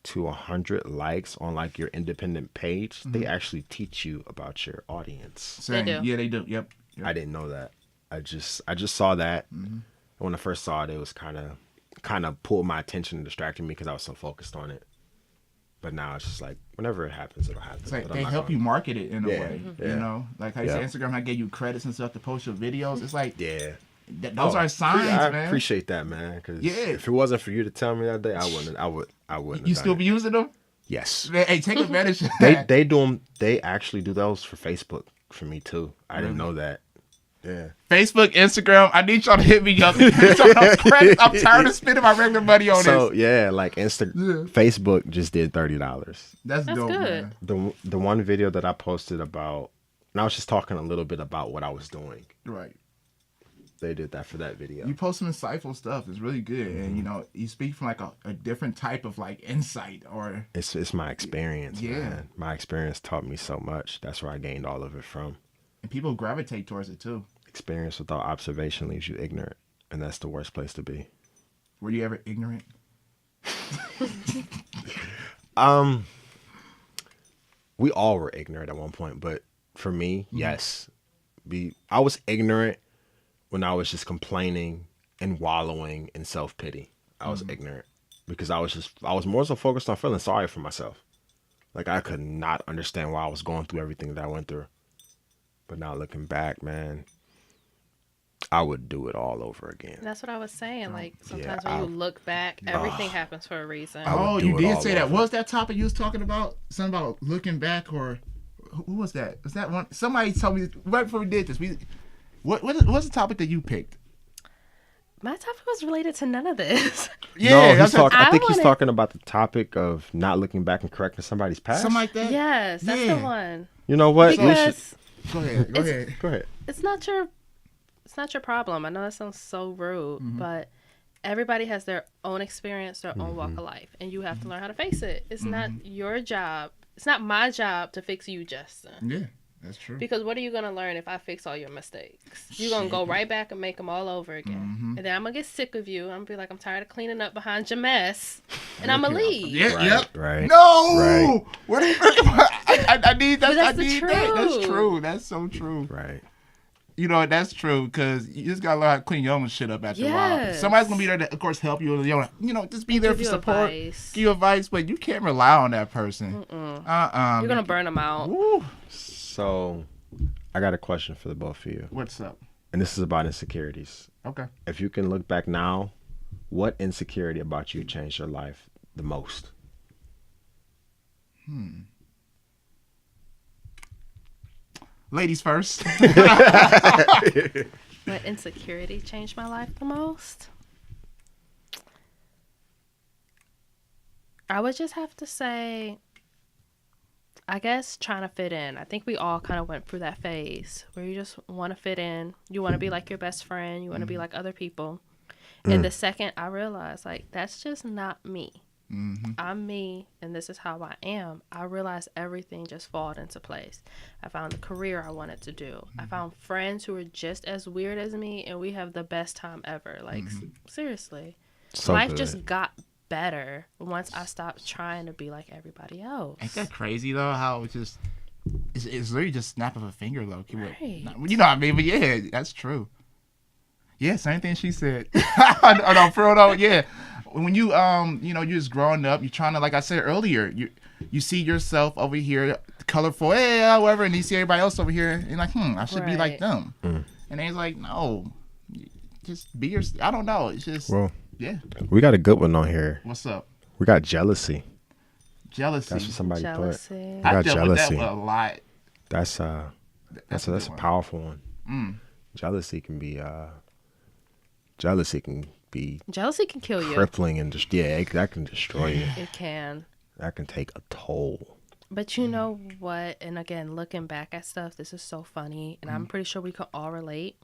to 100 likes on like your independent page, they actually teach you about your audience. Same. They do. Yeah, they do. Yep. I didn't know that. I just saw that. When I first saw it, it was kind of pulled my attention and distracted me because I was so focused on it. But now it's just like whenever it happens, it'll happen. It's like they help you market it in a way. Yeah. You know, like how you say Instagram, I gave you credits and stuff to post your videos. It's like those are signs, I man. appreciate that, man. Because if it wasn't for you to tell me that day, I wouldn't. You still be using them? Yes. Man, hey, take advantage of that. They do them. They actually do those for Facebook for me too. I didn't know that. Yeah. Facebook, Instagram, I need y'all to hit me up. I'm tired of spending my regular money on this. So yeah, like Facebook just did $30. That's dope, good. man. The one video that I posted about, and I was just talking a little bit about what I was doing. Right. They did that for that video. You post some insightful stuff. It's really good, and you know you speak from like a different type of like insight or. It's my experience. Yeah. Man. My experience taught me so much. That's where I gained all of it from. And people gravitate towards it too. Experience without observation leaves you ignorant, and that's the worst place to be. Were you ever ignorant? We all were ignorant at one point, but for me, yes. I was ignorant when I was just complaining and wallowing in self-pity. I was ignorant because I was more so focused on feeling sorry for myself. Like I could not understand why I was going through everything that I went through. But now looking back, man, I would do it all over again. That's what I was saying. Like sometimes when you look back, everything happens for a reason. Oh, you did say that. What was that topic you was talking about? Something about looking back, or who was that? Was that one? Somebody told me right before we did this. What's the topic that you picked? My topic was related to none of this. Yeah, no, I think he's talking about the topic of not looking back and correcting somebody's past. Something like that. Yes, that's the one. You know what? Because Go ahead. it's not your problem. I know that sounds so rude, but everybody has their own experience, their own walk of life, and you have to learn how to face it. It's not your job. It's not my job to fix you, Justin. Yeah, that's true. Because what are you going to learn if I fix all your mistakes? You're going to go right back and make them all over again. And then I'm going to get sick of you. I'm going to be like, I'm tired of cleaning up behind your mess. And I'm going to leave. Yeah, Right. No! Right. What are you I need that. But that's I need the that. That's truth. true. That's so true. Right. You know, that's true, because you just got to learn how to clean your own shit up after a while. Yes. Somebody's going to be there to, of course, help you. You know, just be there for Give you support. advice. Give you advice, but you can't rely on that person. You're going to burn them out. Woo. So, I got a question for the both of you. What's up? And this is about insecurities. Okay. If you can look back now, what insecurity about you changed your life the most? Ladies first. What insecurity changed my life the most? I would just have to say, I guess trying to fit in. I think we all kind of went through that phase where you just want to fit in. You want to be like your best friend. You want to be like other people. And the second I realized, like, that's just not me. I'm me, and this is how I am. I realized everything just fell into place. I found the career I wanted to do. I found friends who were just as weird as me, and we have the best time ever. Like, seriously. So Life good. just got better once I stopped trying to be like everybody else. Ain't that crazy, though, how it's just... It's literally just snap of a finger, though. Right. You know what I mean? But yeah, that's true. Yeah, same thing she said. No, for real though, yeah. When you you're just growing up, you're trying to, like I said earlier, you see yourself over here, colorful, however, and you see everybody else over here, and you're like, I should be like them. And then it's like, no, just be yourself. I don't know. It's just, yeah. We got a good one on here. What's up? We got jealousy. Jealousy. That's what somebody Jealousy. put. We I got dealt with that jealousy. a lot. That's a good one. powerful one. Jealousy can be Jealousy can kill you. crippling and just that can destroy you. It can. That can take a toll. But you know what? And again, looking back at stuff, this is so funny. And I'm pretty sure we can all relate.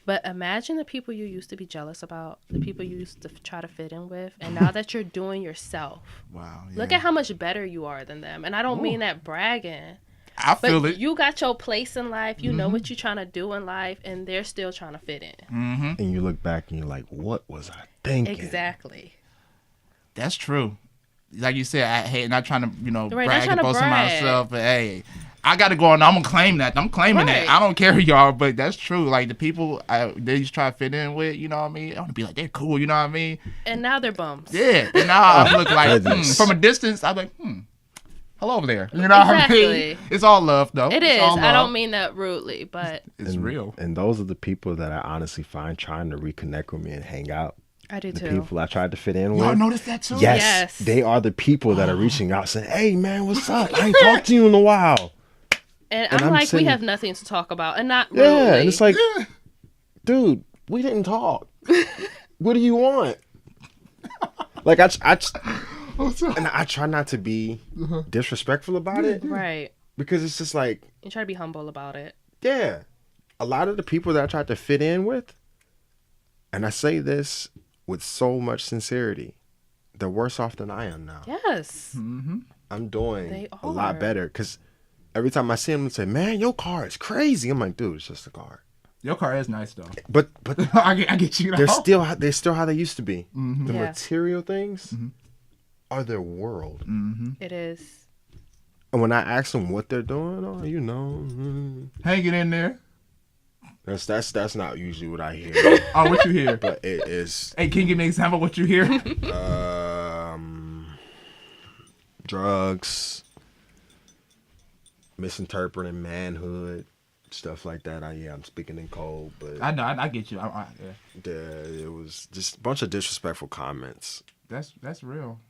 But imagine the people you used to be jealous about, the people you used to try to fit in with, and now that you're doing yourself. Wow. Yeah. Look at how much better you are than them. And I don't mean that bragging. I feel but it. You got your place in life. You know what you're trying to do in life, and they're still trying to fit in. Mm-hmm. And you look back and you're like, what was I thinking? Exactly. That's true. Like you said, I hate not trying to, Right, brag and boast of brag. myself, but hey, I got to go on. I'm gonna claim that. I'm claiming that. I don't care, y'all, but that's true. Like the people they just try to fit in with, you know what I mean? I want to be like they're cool, you know what I mean? And now they're bums. Yeah, and now I look like from a distance. I'm like, hello over there. You know what I mean? It's all love, though. It is. I don't mean that rudely, but it's real. And those are the people that I honestly find trying to reconnect with me and hang out. I do too. The people I tried to fit in with. Y'all notice that too? Yes. They are the people that are reaching out saying, hey, man, what's up? I ain't talked to you in a while. And I'm like, we have nothing to talk about. And not rudely. Yeah, and it's like, dude, we didn't talk. What do you want? Like, and I try not to be disrespectful about it. Right. Because it's just like... You try to be humble about it. Yeah. A lot of the people that I tried to fit in with, and I say this with so much sincerity, they're worse off than I am now. Yes. Mm-hmm. I'm doing a lot better. Because every time I see them, they say, man, your car is crazy. I'm like, dude, it's just a car. Your car is nice, though. But I get you. They're still how they used to be. Mm-hmm. The material things are their world. Mm-hmm. It is. And when I ask them what they're doing, hanging in there. That's not usually what I hear. Oh, what you hear? But it is. Hey, can you give me an example of what you hear? Drugs, misinterpreting manhood, stuff like that. I'm speaking in code, but I know, I get you. it was just a bunch of disrespectful comments. That's real.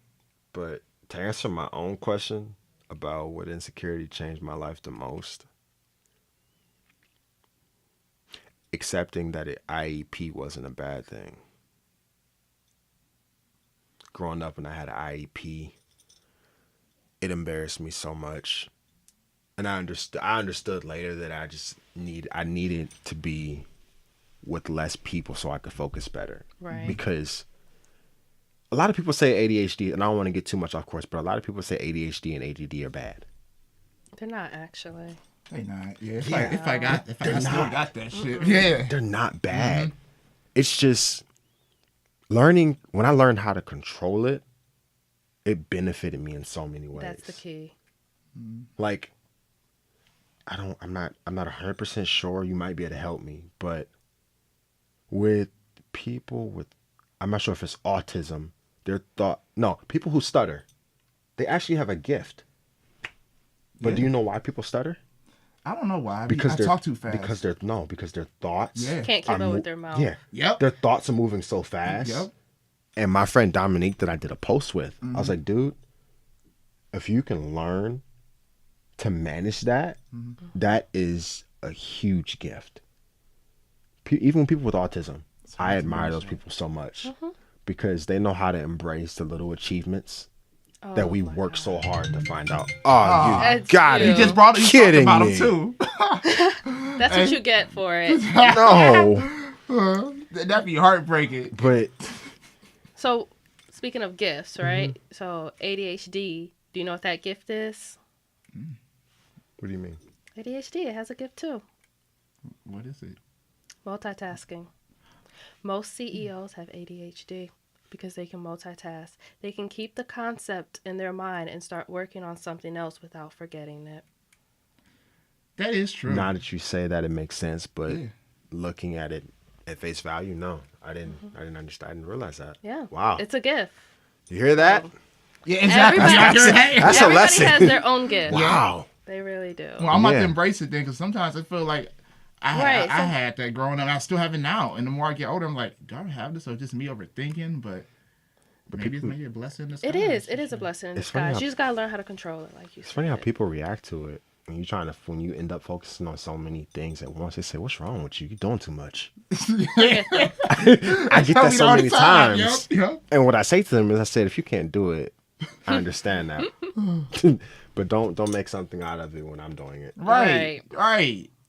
But to answer my own question about what insecurity changed my life the most, accepting that IEP wasn't a bad thing. Growing up and I had an IEP, it embarrassed me so much. And I understood later that I needed to be with less people so I could focus better. Right. Because a lot of people say ADHD, and I don't want to get too much off course, but a lot of people say ADHD and ADD are bad. They're not actually. They not. Yeah. If I still got that shit. Yeah. They're not bad. Mm-hmm. It's just learning. When I learned how to control it, it benefited me in so many ways. That's the key. Like, I'm not 100% sure. You might be able to help me, but with people with, I'm not sure if it's autism, people who stutter, they actually have a gift. But do you know why people stutter? I don't know why. Because I talk too fast. Because their thoughts can't keep up with their mouth. Yeah. Yep. Their thoughts are moving so fast. Yep. And my friend Dominique that I did a post with, I was like, dude, if you can learn to manage that, that is a huge gift. Even people with autism, I admire those people so much because they know how to embrace the little achievements that we work so hard to find out. Oh, you got it. You just brought it. Kidding about me. Them too. That's what you get for it. No. That'd be heartbreaking. But so, speaking of gifts, right? So ADHD, do you know what that gift is? What do you mean? ADHD, it has a gift too. What is it? Multitasking. Most CEOs have ADHD because they can multitask. They can keep the concept in their mind and start working on something else without forgetting it. That is true. Now that you say that, it makes sense. But looking at it at face value, no, I didn't understand. I didn't realize that. Yeah. Wow. It's a gift. You hear that? Yeah, exactly. That's a lesson. Everybody has their own gift. Wow. They really do. Well, I'm about to embrace it then, because sometimes I feel like I had that growing up. I still have it now. And the more I get older, I'm like, do I have this or just me overthinking? But maybe it's maybe a blessing in disguise. It is a blessing in disguise. You just got to learn how to control it, like you said. It's funny how people react to it. When you end up focusing on so many things at once, they say, what's wrong with you? You're doing too much. I get that so many times. Yep. And what I say to them is, I said, if you can't do it, I understand that. But don't make something out of it when I'm doing it. Right.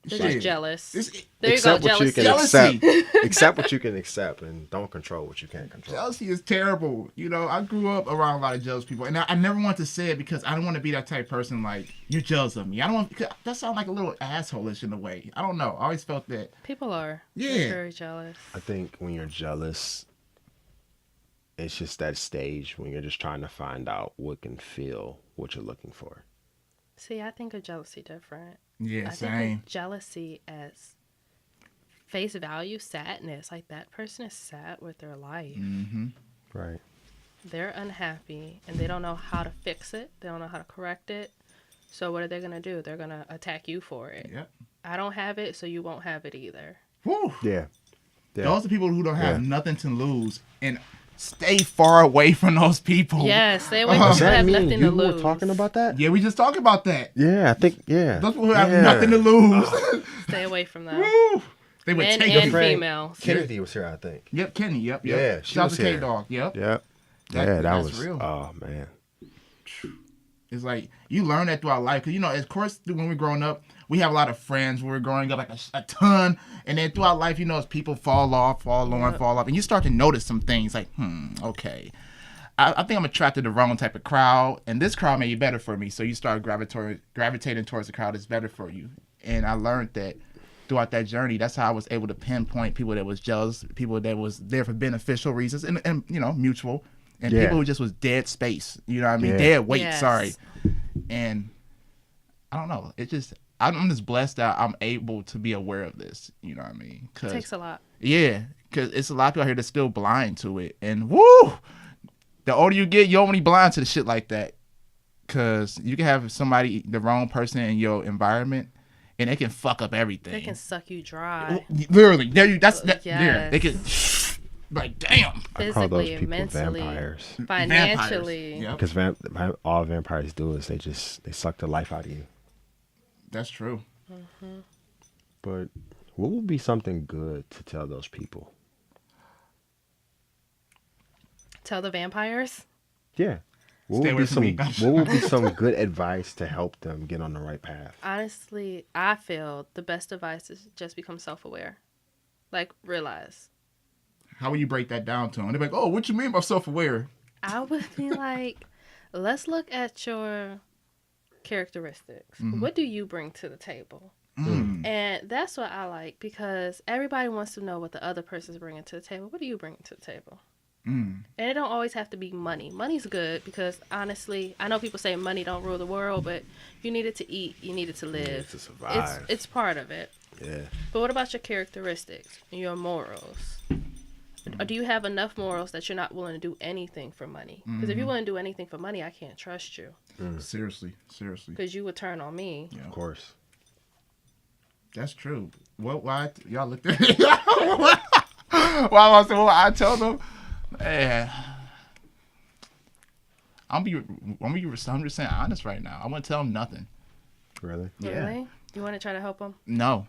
They're Shit. just jealous. It's- There you go, Accept what you jealousy. can accept. Accept what you can accept, and don't control what you can't control. Jealousy is terrible. You know, I grew up around a lot of jealous people, and I never want to say it because I don't want to be that type of person like, you're jealous of me. I don't want, that sounds like a little asshole-ish in a way. I don't know. I always felt that. People are. Yeah. They're very jealous. I think when you're jealous, it's just that stage when you're just trying to find out what can feel what you're looking for. See, I think of jealousy different. Yeah, I same. think of jealousy as face value sadness. Like, that person is sad with their life. Mm-hmm. Right. They're unhappy and they don't know how to fix it. They don't know how to correct it. So what are they going to do? They're going to attack you for it. Yep. I don't have it, so you won't have it either. Woo. Yeah. Those are people who don't have Yeah. nothing to lose, and stay far away from those people. Yeah, stay away from Does people who that have mean nothing you to lose. were talking about that? Yeah, we just talked about that. Yeah, I think, yeah. Those people who have Yeah. nothing to lose. Stay away from them. Woo. They would Men take and them. females. Kennedy was here, I think. Yep, Kenny. Yep. Yeah, she Shout out was to here. K-Dog. Yep. Yep. That That was was real. Oh man. It's like you learn that throughout life, because you know, of course, when we're growing up, we have a lot of friends when we're growing up, like a ton, and then throughout life, you know, as people fall off, and you start to notice some things like, okay, I think I'm attracted to the wrong type of crowd, and this crowd may be better for me, so you start gravitating towards the crowd that's better for you, and I learned that throughout that journey. That's how I was able to pinpoint people that was jealous, people that was there for beneficial reasons, and you know, mutual. And Yeah. people who just was dead space, you know what I mean? Yeah. Dead weight, Yes. sorry. And I don't know. It just, I'm just blessed that I'm able to be aware of this, you know what I mean? It takes a lot. Yeah, because it's a lot of people out here that's still blind to it. And woo! The older you get, you're only blind to the shit like that. Because you can have somebody, the wrong person in your environment, and they can fuck up everything. They can suck you dry. Literally. There you, that's, that, Yes. yeah, they can, like, damn. I call those Physically, people mentally, vampires. financially. Yep. Because all vampires do is they suck the life out of you. That's true. But what would be something good to tell those people? Tell the vampires. Yeah. What Stay would be away from me. what would be some good advice to help them get on the right path? Honestly, I feel the best advice is just become self-aware. Like, realize. How would you break that down to them? They're like, oh, what you mean by self-aware? I would be like, let's look at your characteristics. What do you bring to the table? And that's what I like, because everybody wants to know what the other person's bringing to the table. What do you bring to the table? And it don't always have to be money. Money's good because, honestly, I know people say money don't rule the world, but you need it to eat, you need it to live. to survive. It's part of it. Yeah. But what about your characteristics and your morals? Or do you have enough morals that you're not willing to do anything for money? Because if you're willing to do anything for money, I can't trust you. Seriously. Because you would turn on me. Yeah. Of course. That's true. Why y'all looked at me? I tell them, man, I'm just saying honest right now. I wouldn't tell them nothing. Really? Yeah. Really? You want to try to help them? No.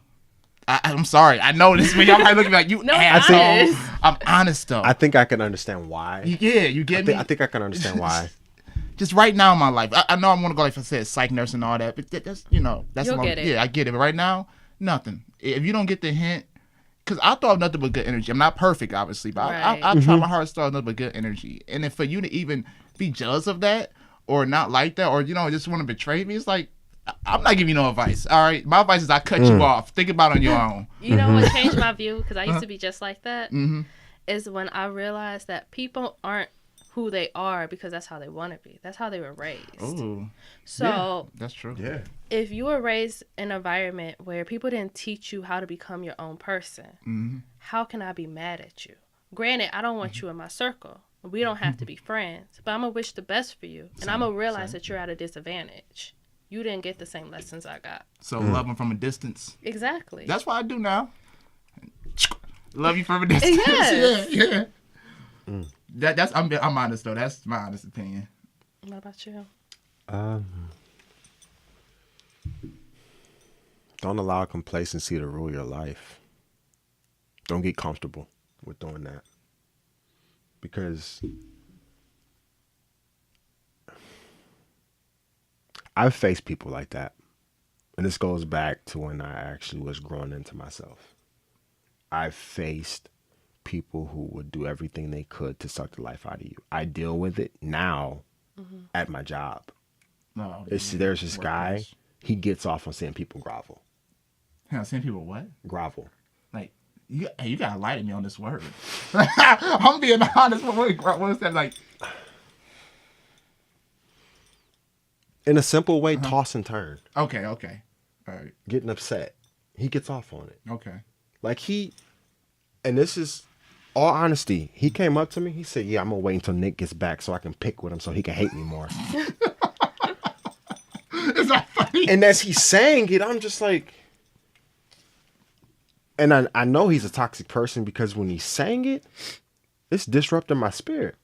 I'm sorry. I know this, but y'all might look like you No, asshole. honest. I'm honest though. I think I can understand why. you get me? I think I can understand why. Just right now in my life, I know I'm gonna go, like I said, psych nurse and all that, but that's that's You'll get it. Yeah, I get it. But right now, nothing. If you don't get the hint, because I thought nothing but good energy. I'm not perfect, obviously, but Right. I try my hardest to thought nothing but good energy. And then for you to even be jealous of that, or not like that, or just want to betray me, it's like I'm not giving you no advice. All right, my advice is I cut you off. Think about it on your own. You know what changed my view? Because I used to be just like that. Is when I realized that people aren't who they are because that's how they want to be. That's how they were raised. Ooh, So that's true. Yeah. if you were raised in an environment where people didn't teach you how to become your own person, how can I be mad at you? Granted, I don't want you in my circle. We don't have to be friends, but I'm going to wish the best for you. And I'm going to realize that you're at a disadvantage. You didn't get the same lessons I got. So love them from a distance. Exactly. That's what I do now. Love you from a distance. Yes. yeah. That's I'm honest though. That's my honest opinion. What about you? Don't allow complacency to rule your life. Don't get comfortable with doing that. Because I've faced people like that. And this goes back to when I actually was growing into myself. I faced people who would do everything they could to suck the life out of you. I deal with it now at my job. No, There's this guy, he gets off on seeing people grovel. Seeing people what? Grovel. Like, you gotta lie to me on this word. I'm being honest. What is that like? In a simple way, toss and turn. Okay. All right. Getting upset. He gets off on it. Okay. Like and this is all honesty. He came up to me. He said, yeah, I'm going to wait until Nick gets back so I can pick with him so he can hate me more. Is that funny? And as he's saying it, I'm just like, and I know he's a toxic person because when he's saying it, it's disrupting my spirit.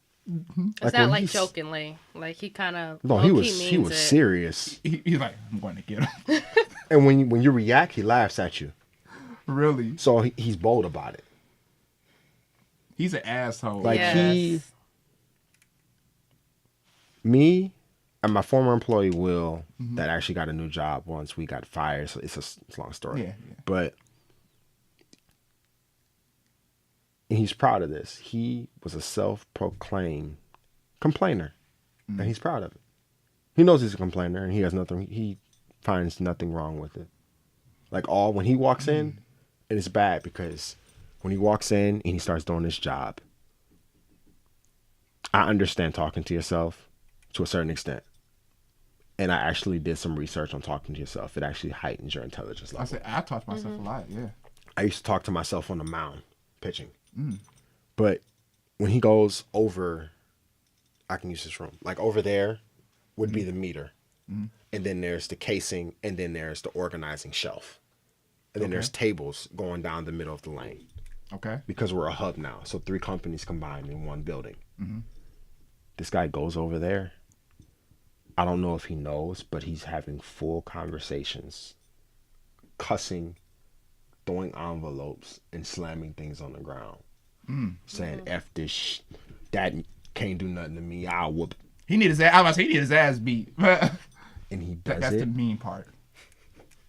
It's not like jokingly. Like he kind of he was serious. He's like, I'm going to get him. And when you react, he laughs at you. Really? So he's bold about it. He's an asshole. Like me and my former employee Will, that actually got a new job once we got fired. So it's a long story. Yeah. But he's proud of this. He was a self-proclaimed complainer, and he's proud of it. He knows he's a complainer, and he finds nothing wrong with it. Like when he walks in, and it's bad because when he walks in and he starts doing this job, I understand talking to yourself to a certain extent. And I actually did some research on talking to yourself. It actually heightens your intelligence level. I talk to myself a lot, yeah. I used to talk to myself on the mound, pitching. But when he goes over, I can use this room. Like over there would be the meter. And then there's the casing, and then there's the organizing shelf. And then there's tables going down the middle of the lane. Okay. Because we're a hub now. So 3 companies combined in one building. This guy goes over there. I don't know if he knows, but he's having full conversations, cussing, throwing envelopes, and slamming things on the ground. Saying, F this, that can't do nothing to me, I'll whoop. He need his ass beat. And he does That's it. the mean part.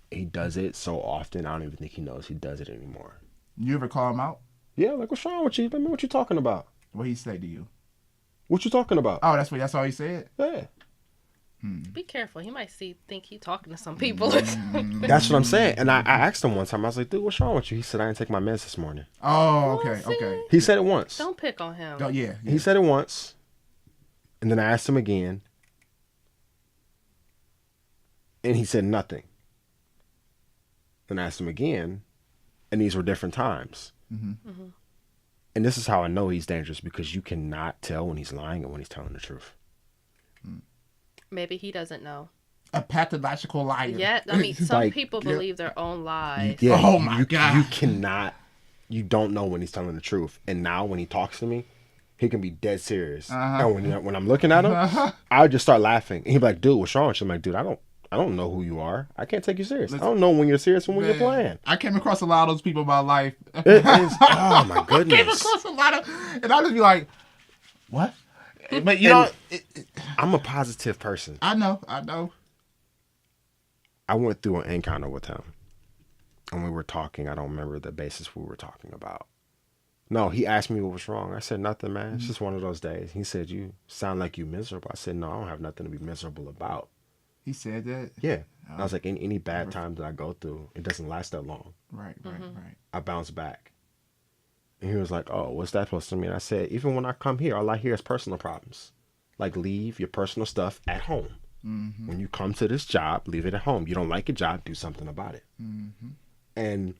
He does it so often, I don't even think he knows he does it anymore. You ever call him out? Yeah, like, what's wrong with you? Let me, what you talking about? What he say to you? What you talking about? Oh, that's all he said? Yeah. Be careful. He might think he talking to some people. That's what I'm saying. And I asked him one time, I was like, dude, what's wrong with you? He said, I didn't take my meds this morning. Oh, okay. He said it once. Don't pick on him. Oh, yeah. He said it once. And then I asked him again. And he said nothing. Then I asked him again. And these were different times. And this is how I know he's dangerous, because you cannot tell when he's lying and when he's telling the truth. Maybe he doesn't know. A pathological liar. Yeah, I mean, some Like, people believe their own lies. Yeah, Oh my God. You cannot, you don't know when he's telling the truth. And now when he talks to me, he can be dead serious. And when I'm looking at him, I'll just start laughing. And he'll be like, dude, what's wrong with you? I'm like, dude, I don't know who you are. I can't take you serious. I don't know when you're serious and when you're playing. I came across a lot of those people in my life. It is, oh my I came goodness. across a lot of, and I'll just be like, what? But you know, I'm a positive person. I know. I went through an encounter with him. And we were talking. I don't remember the basis we were talking about. No, he asked me what was wrong. I said, nothing, man. It's just one of those days. He said, you sound like you miserable. I said, no, I don't have nothing to be miserable about. He said that? Yeah. I was like, any bad time that I go through, it doesn't last that long. Right. I bounce back. And he was like, oh, what's that supposed to mean? I said, even when I come here, all I hear is personal problems. Like, leave your personal stuff at home. When you come to this job, leave it at home. You don't like your job, do something about it. And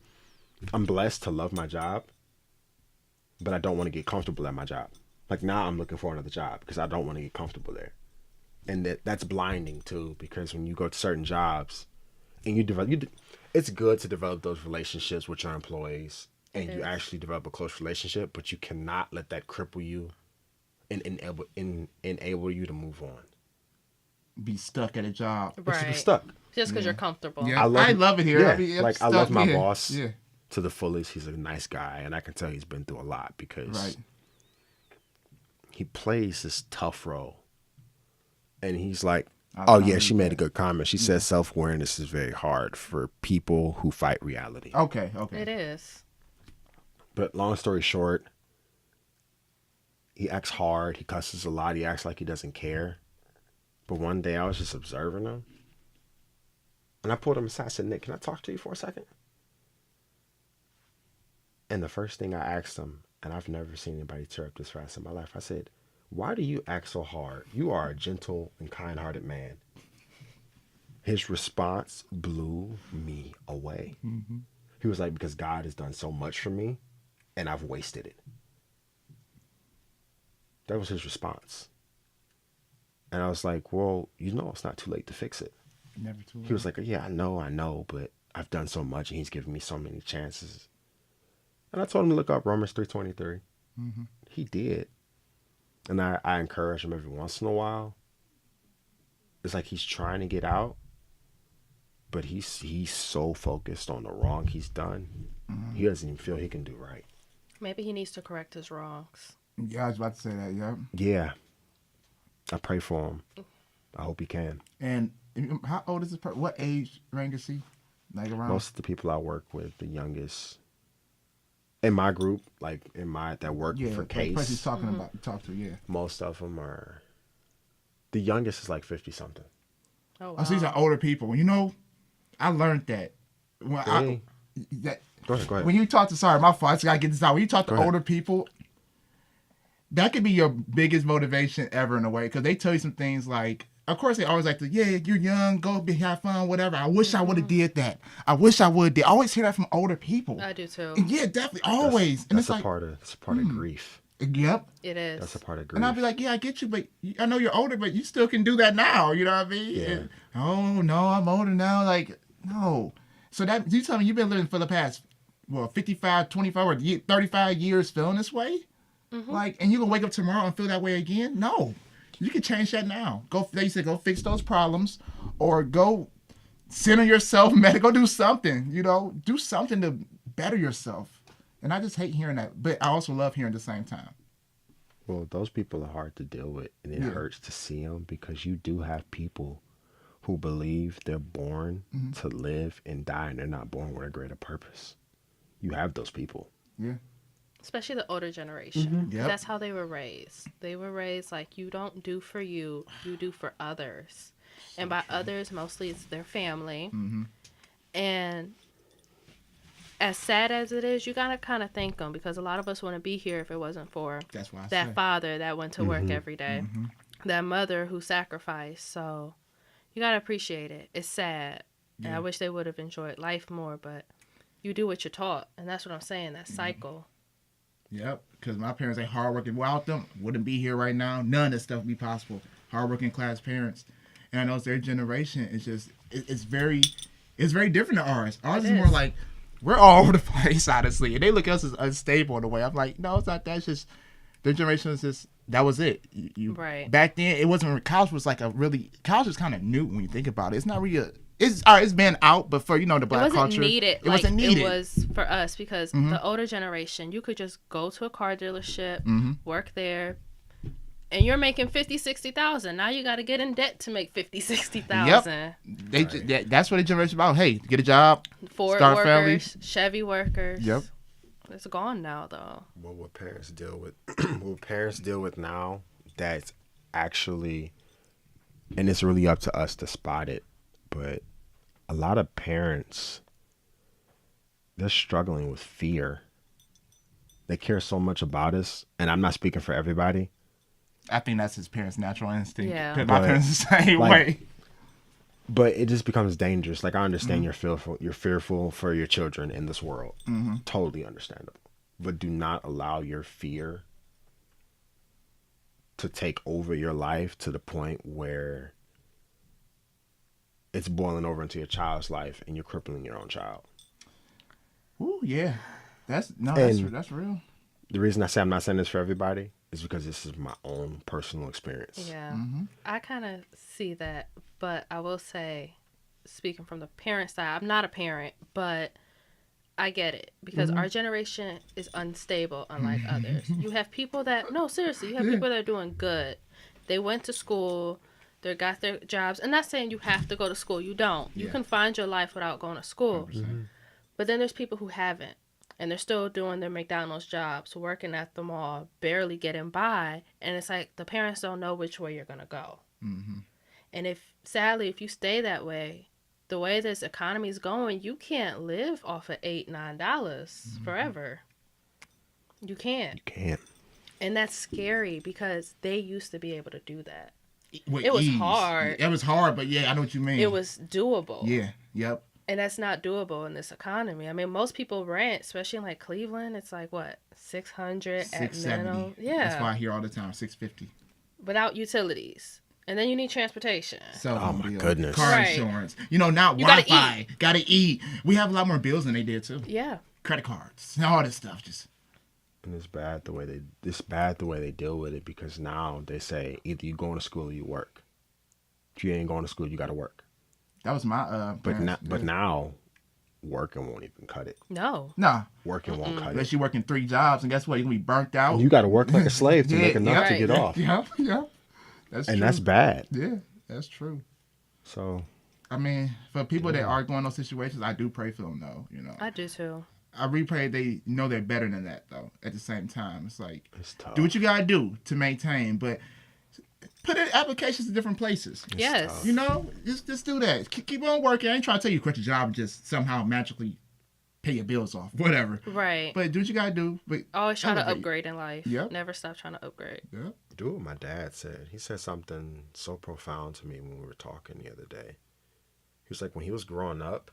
I'm blessed to love my job, but I don't want to get comfortable at my job. Like, now I'm looking for another job because I don't want to get comfortable there. And that's blinding too, because when you go to certain jobs and it's good to develop those relationships with your employees, and you actually develop a close relationship, but you cannot let that cripple you and enable you to move on. Be stuck at a job. Right. Be stuck. Just because you're comfortable. Yeah, I love it here. Yeah. I love my boss Yeah. to the fullest. He's a nice guy, and I can tell he's been through a lot because he plays this tough role. And he's like, Oh, yeah, she made a good comment. She said self-awareness is very hard for people who fight reality. Okay. It is. But long story short, he acts hard. He cusses a lot. He acts like he doesn't care. But one day I was just observing him. And I pulled him aside. I said, Nick, can I talk to you for a second? And the first thing I asked him, and I've never seen anybody tear up this fast in my life, I said, why do you act so hard? You are a gentle and kind-hearted man. His response blew me away. Mm-hmm. He was like, because God has done so much for me, and I've wasted it. That was his response. And I was like, well, you know it's not too late to fix it. Never too late. He was like, yeah, I know, but I've done so much, and he's given me so many chances. And I told him to look up Romans 3:23. Mm-hmm. He did. And I encourage him every once in a while. It's like he's trying to get out, but he's so focused on the wrong he's done. Mm-hmm. He doesn't even feel he can do right. Maybe he needs to correct his wrongs. Yeah, I was about to say that, yeah. Yeah. I pray for him. I hope he can. And how old is this person? What age range is he? Like around? Most of the people I work with, the youngest in my group, like that work for Case. The person he's talking about, talk to, yeah. Most of them are. The youngest is like 50 something. Oh, wow. So these are older people. You know, I learned that. When really? Go ahead. When you talk to, sorry, my fault. I just gotta get this out. When you talk to older people, that could be your biggest motivation ever in a way, because they tell you some things like, of course, they always like to, yeah, you're young, go have fun, whatever. I wish I would have did that. I wish I would have. I always hear that from older people. I do too. Yeah, definitely, always. That's a part of grief. Yep. It is. That's a part of grief. And I'll be like, yeah, I get you, but I know you're older, but you still can do that now. You know what I mean? Yeah. And, oh, no, I'm older now. Like, no. So that, you tell me you've been living for the past, 55, 25, or 35 years feeling this way? Mm-hmm. Like, and you gonna wake up tomorrow and feel that way again? No. You can change that now. They said go fix those problems, or go center yourself, go do something, do something to better yourself. And I just hate hearing that, but I also love hearing at the same time. Well, those people are hard to deal with, and it hurts to see them, because you do have people who believe they're born to live and die, and they're not born with a greater purpose. You have those people. Yeah. Especially the older generation. Mm-hmm. Yep. That's how they were raised. They were raised like, you don't do for you, you do for others. And by others, mostly it's their family. Mm-hmm. And as sad as it is, you gotta kind of thank them, because a lot of us wouldn't be here if it wasn't for that father that went to work every day, that mother who sacrificed. So you gotta appreciate it. It's sad. Yeah. And I wish they would have enjoyed life more, but you do what you're taught. And that's what I'm saying, that cycle. Yep, because my parents ain't hardworking. Without them, wouldn't be here right now. None of this stuff would be possible. Hardworking class parents. And I know their generation is just, it's very different than ours. Ours is more like, we're all over the place, honestly. And they look at us as unstable in a way. I'm like, no, it's not that. It's just, their generation is just, that was it. Right. Back then, it wasn't, college was college is kind of new when you think about it. It's not really it's been out, but for, the black culture. It wasn't needed. It was for us, because the older generation, you could just go to a car dealership, work there, and you're making $50,000-$60,000. Now you got to get in debt to make $50,000-$60,000. Yep. That's what the generation about. Hey, get a job, Ford start workers, family. Chevy workers. Yep. It's gone now, though. What parents deal with now, that's actually, and it's really up to us to spot it, but a lot of parents, they're struggling with fear. They care so much about us, and I'm not speaking for everybody. I think that's his parents' natural instinct. Yeah. My parents the same way. But it just becomes dangerous. Like, I understand you're fearful for your children in this world. Mm-hmm. Totally understandable. But do not allow your fear to take over your life to the point where it's boiling over into your child's life and you're crippling your own child. Ooh, yeah. That's real. The reason I say I'm not saying this for everybody is because this is my own personal experience. Yeah. Mm-hmm. I kind of see that, but I will say, speaking from the parent side, I'm not a parent, but I get it, because our generation is unstable, unlike others. You have people that, no, seriously, you have people that are doing good. They went to school, They got their jobs. And not saying you have to go to school. You don't. You can find your life without going to school. But then there's people who haven't. And they're still doing their McDonald's jobs, working at the mall, barely getting by. And it's like the parents don't know which way you're going to go. And sadly, if you stay that way, the way this economy is going, you can't live off of $8, $9 forever. You can't. You can't. And that's scary because they used to be able to do that. With it was ease. hard. It was hard, but yeah, I know what you mean. It was doable. Yeah, yep. And that's not doable in this economy. I mean, most people rent, especially in like Cleveland, it's like what, $600 at minimum. Yeah. That's why I hear all the time, $650. Without utilities. And then you need transportation. Oh my goodness. Car insurance. You know, now Wi-Fi. Gotta eat. We have a lot more bills than they did too. Yeah. Credit cards. All this stuff. And it's bad the way they deal with it, because now they say either you going to school or you work. If you ain't going to school, you got to work. That was my but now working won't even cut it. No. Nah. Working won't cut it. Unless you're working 3 jobs, and guess what? You're gonna be burnt out. You got to work like a slave to make enough to get off. Yeah. That's true. That's bad. Yeah, that's true. So, I mean, for people that are going in those situations, I do pray for them, though. You know, I do too. I really pray they know they're better than that, though. At the same time, it's like, it's tough. Do what you gotta do to maintain, but put in applications to different places. Yes. Tough. You know, just do that. Keep on working. I ain't trying to tell you to quit your job and just somehow magically pay your bills off, whatever. Right. But do what you gotta do. But always try to upgrade in life. Yep. Never stop trying to upgrade. Yep. Do what my dad said. He said something so profound to me when we were talking the other day. He was like, when he was growing up,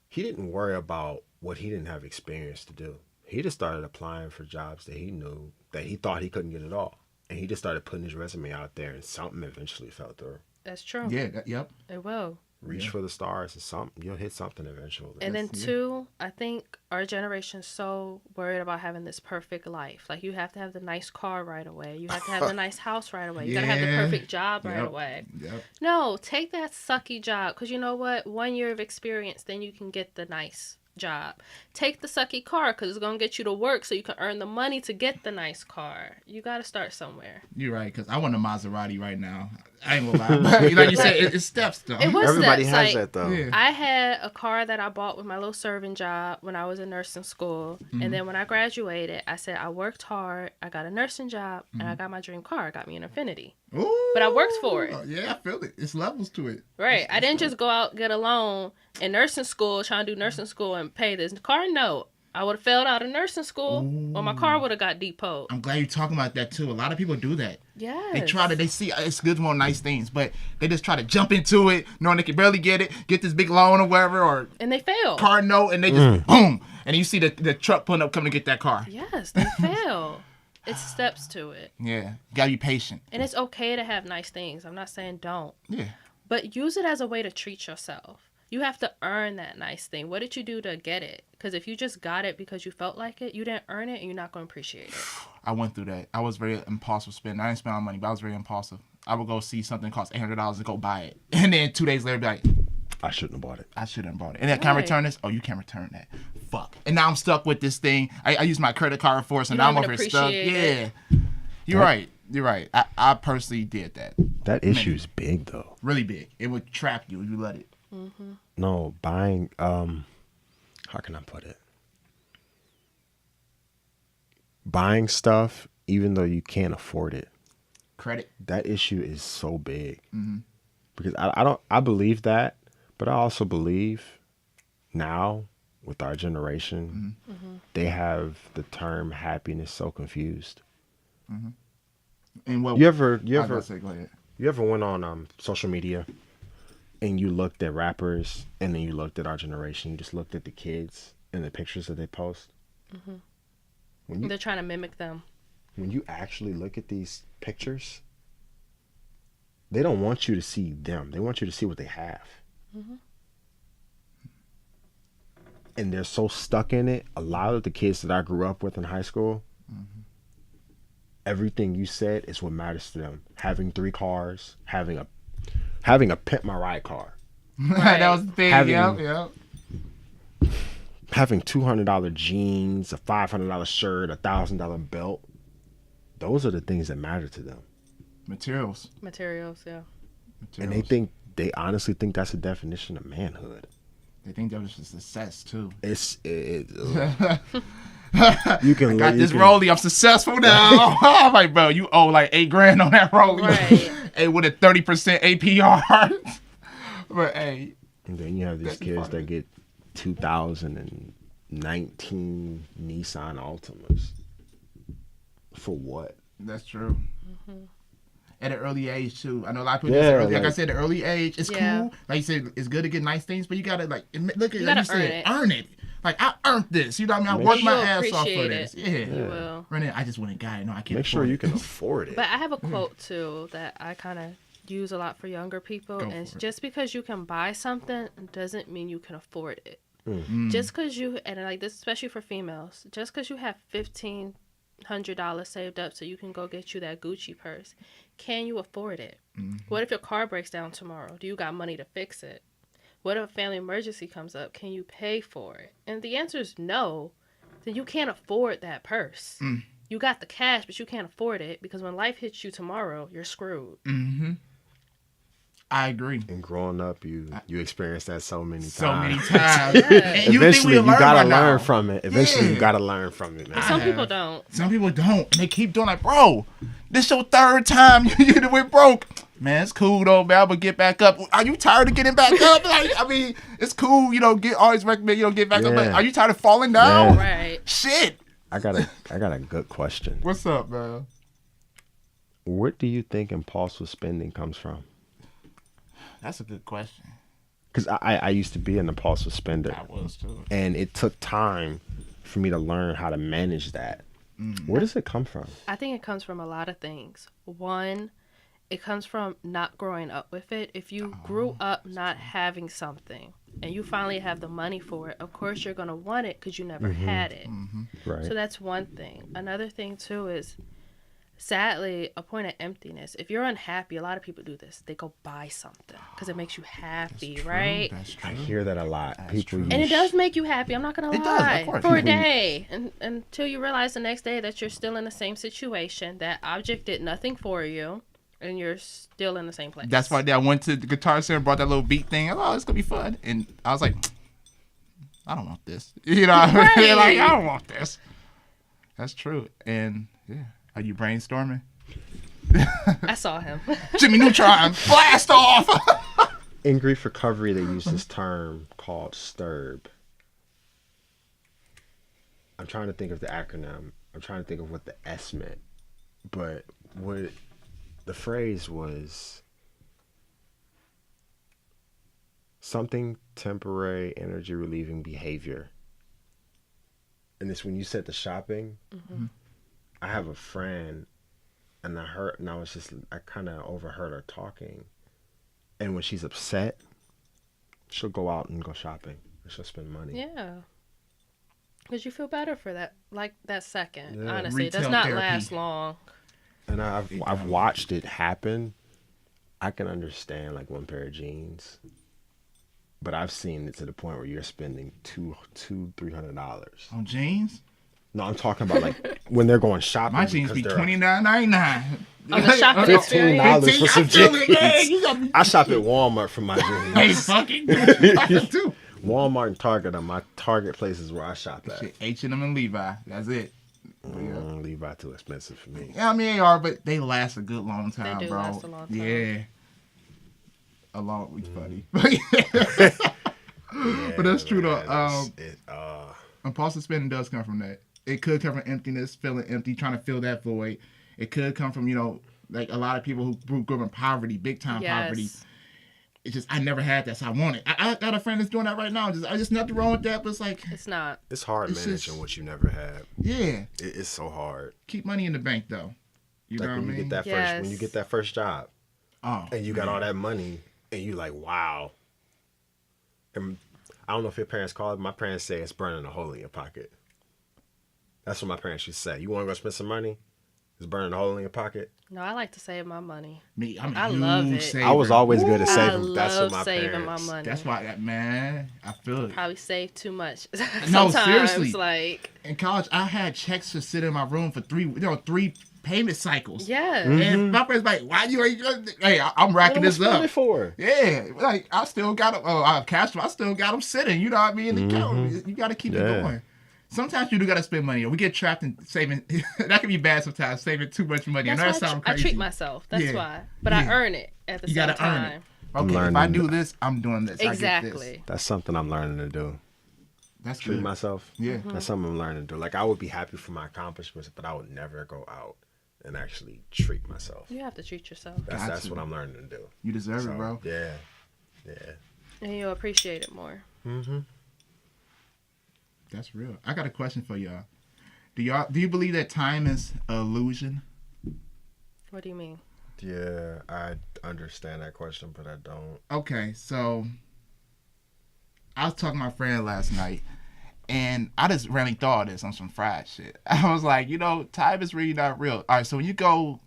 he didn't worry about what he didn't have experience to do. He just started applying for jobs that he knew that he thought he couldn't get at all. And he just started putting his resume out there, and something eventually fell through. That's true. Yeah, yep. It will. Reach for the stars, and you'll hit something eventually. And then two, I think our generation's so worried about having this perfect life. Like, you have to have the nice car right away. You have to have the nice house right away. You gotta have the perfect job right away. Yep. No, take that sucky job, because you know what? 1 year of experience, then you can get the nice job. Take the sucky car, because it's gonna get you to work so you can earn the money to get the nice car. You gotta start somewhere. You're right, because I want a Maserati right now. I ain't gonna lie. But like you said, it's steps though. It was Everybody steps. has like, that though. Yeah. I had a car that I bought with my little serving job when I was in nursing school. And then when I graduated, I said I worked hard, I got a nursing job, and I got my dream car. I got me an Infinity. Ooh. But I worked for it. Yeah, I feel it. It's levels to it. Right. I didn't just go out, get a loan in nursing school, trying to do nursing school and pay this car note. I would have failed out of nursing school, or my car would have got depoted. I'm glad you're talking about that too. A lot of people do that. Yes. They see it's good for nice things, but they just try to jump into it, knowing they can barely get this big loan or whatever, or and they fail. Car note, and they just boom, and you see the truck pulling up, coming to get that car. Yes, they fail. It's steps to it. Yeah, gotta be patient. And it's okay to have nice things. I'm not saying don't. Yeah. But use it as a way to treat yourself. You have to earn that nice thing. What did you do to get it? Because if you just got it because you felt like it, you didn't earn it, and you're not going to appreciate it. I went through that. I was very impulsive spending. I didn't spend my money, but I was very impulsive. I would go see something cost $800 and go buy it. And then 2 days later, be like, I shouldn't have bought it. I shouldn't have bought it. And then, can I return this? Oh, you can't return that. Fuck. And now I'm stuck with this thing. I use my credit card for it, so now I'm over here stuck. Yeah. You're right. You're right. I personally did that. That issue's big, though. Really big. It would trap you if you let it. Mm-hmm. No, buying, how can I put it? Buying stuff, even though you can't afford it. Credit. That issue is so big. Mm-hmm. Because I believe that, but I also believe now with our generation, they have the term happiness so confused. Mm-hmm. And what you ever say, go ahead. You ever went on social media and you looked at rappers and then you looked at our generation, you just looked at the kids and the pictures that they post? Mm-hmm. They're trying to mimic them. When you actually look at these pictures, they don't want you to see them. They want you to see what they have. Mm-hmm. And they're so stuck in it. A lot of the kids that I grew up with in high school, everything you said is what matters to them. Having 3 cars, having a Pimp My Ride car. Right. That was the thing. Yep. Having $200 jeans, a $500 shirt, a $1,000 belt. Those are the things that matter to them. Materials, yeah. And they honestly think that's the definition of manhood. They think that was just success too. You can I got this rollie. I'm successful now. I'm like, bro, you owe like $8,000 on that rollie. Right. Hey, with a 30% APR. But hey. And then you have these kids that get 2019 Nissan Altimas. For what? That's true. Mm-hmm. At an early age too. I know a lot of people say early, like I said, the early age is cool. Like you said, it's good to get nice things, but you gotta like look at like you said, earn it. Like I earned this. You know what I mean? I worked my ass off for this. Yeah. You will. Renee, I just went and got it. No, I can't. Make sure you can afford it. But I have a quote too that I kind of use a lot for younger people, and just because you can buy something doesn't mean you can afford it. Just because you, and like this, especially for females, just because you have $1,500 saved up so you can go get you that Gucci purse, can you afford it? What if your car breaks down tomorrow? Do you got money to fix it? What if a family emergency comes up? Can you pay for it? And the answer is no. Then you can't afford that purse. You got the cash, but you can't afford it because when life hits you tomorrow, you're screwed. I agree. And growing up, you experienced that so many times. Yeah. And eventually, you gotta learn from it. Eventually, you gotta learn from it. Man. Some people don't. Some people don't. And they keep doing like, bro, this your third time you went broke. Man, it's cool though, man. But get back up. Are you tired of getting back up? Like, I mean, it's cool. Always recommend get back up. But are you tired of falling down? Yeah. Right. Shit. I got a good question. What's up, man? Where do you think impulsive spending comes from? That's a good question. Because I used to be an impulsive spender. I was too. And it took time for me to learn how to manage that. Where does it come from? I think it comes from a lot of things. One, it comes from not growing up with it. If you grew up not having something and you finally have the money for it, of course you're going to want it because you never had it. Right. So that's one thing. Another thing, too, is sadly a point of emptiness. If you're unhappy, a lot of people do this. They go buy something because it makes you happy, right? That's true. I hear that a lot. People and it does make you happy. I'm not going to lie. Does, for a day. And until you realize the next day that you're still in the same situation. That object did nothing for you. And you're still in the same place. That's why I went to the Guitar Center and brought that little beat thing. Oh, it's going to be fun. And I was like, I don't want this. You know what I mean? Like, I don't want this. That's true. And, yeah. Are you brainstorming? I saw him. Jimmy Neutron, blast off! In grief recovery, they use this term called STIRB. I'm trying to think of the acronym. I'm trying to think of what the S meant. But what the phrase was something temporary energy relieving behavior. And it's when you said the shopping. I have a friend, and I kind of overheard her talking. And when she's upset, she'll go out and go shopping. And she'll spend money. Yeah. Because you feel better for that, like that second. Yeah. Honestly, Retail it does not therapy. last long. And I've watched it happen. I can understand like one pair of jeans, but I've seen it to the point where you're spending $300 On jeans? No, I'm talking about like when they're going shopping. My jeans be $29.99. On the shopping $15 for some jeans. Yeah, I shop at Walmart for my jeans. Hey, fucking too. Walmart and Target are my target places where I shop at. H&M and Levi. That's it. Levi too expensive for me. Yeah, I mean they are, but they last a good long time, They do bro. last a long time. Yeah. A long week, buddy. But that's true though. Impulsive spending does come from that. It could come from emptiness, feeling empty, trying to fill that void. It could come from, like a lot of people who grew up in poverty, big time poverty. It's just, I never had that, so I want it. I got a friend that's doing that right now. Just nothing wrong with that, but it's like... It's not. It's hard managing what you never had. Yeah. It's so hard. Keep money in the bank, though. You know what I mean? When you get that first job, and you got all that money, and you like, wow. And I don't know if your parents call it, my parents say it's burning a hole in your pocket. That's what my parents used to say. You want to go spend some money? It's burning a hole in your pocket. No, I like to save my money. Me, I love it. Saver. I was always good at saving. I That's what love my saving parents. my money. That's why, man, I feel it. Probably save too much. No, Sometimes, seriously. like in college, I had checks to sit in my room for three payment cycles. Yeah. And my friend's like, why you ain't, hey, I'm racking this up. What for? Yeah. Like, I still got them, I have cash flow. I still got them sitting, you know what I mean? You got to keep it going. Sometimes you do got to spend money. We get trapped in saving. That can be bad sometimes, saving too much money. That's I know that why sounds crazy. I treat myself. That's why. But I earn it at the same time. You got to earn it. Okay, if I do this, I'm doing this. Exactly. I get this. That's something I'm learning to do. That's treat good. myself. Yeah. That's something I'm learning to do. Like, I would be happy for my accomplishments, but I would never go out and actually treat myself. You have to treat yourself. That's what I'm learning to do. You deserve it, bro. Yeah. And you'll appreciate it more. That's real. I got a question for y'all. Do you believe that time is an illusion? What do you mean? Yeah, I understand that question, but I don't. Okay, so I was talking to my friend last night, and I just randomly thought of this on some fried shit. I was like, time is really not real. All right, so when you go,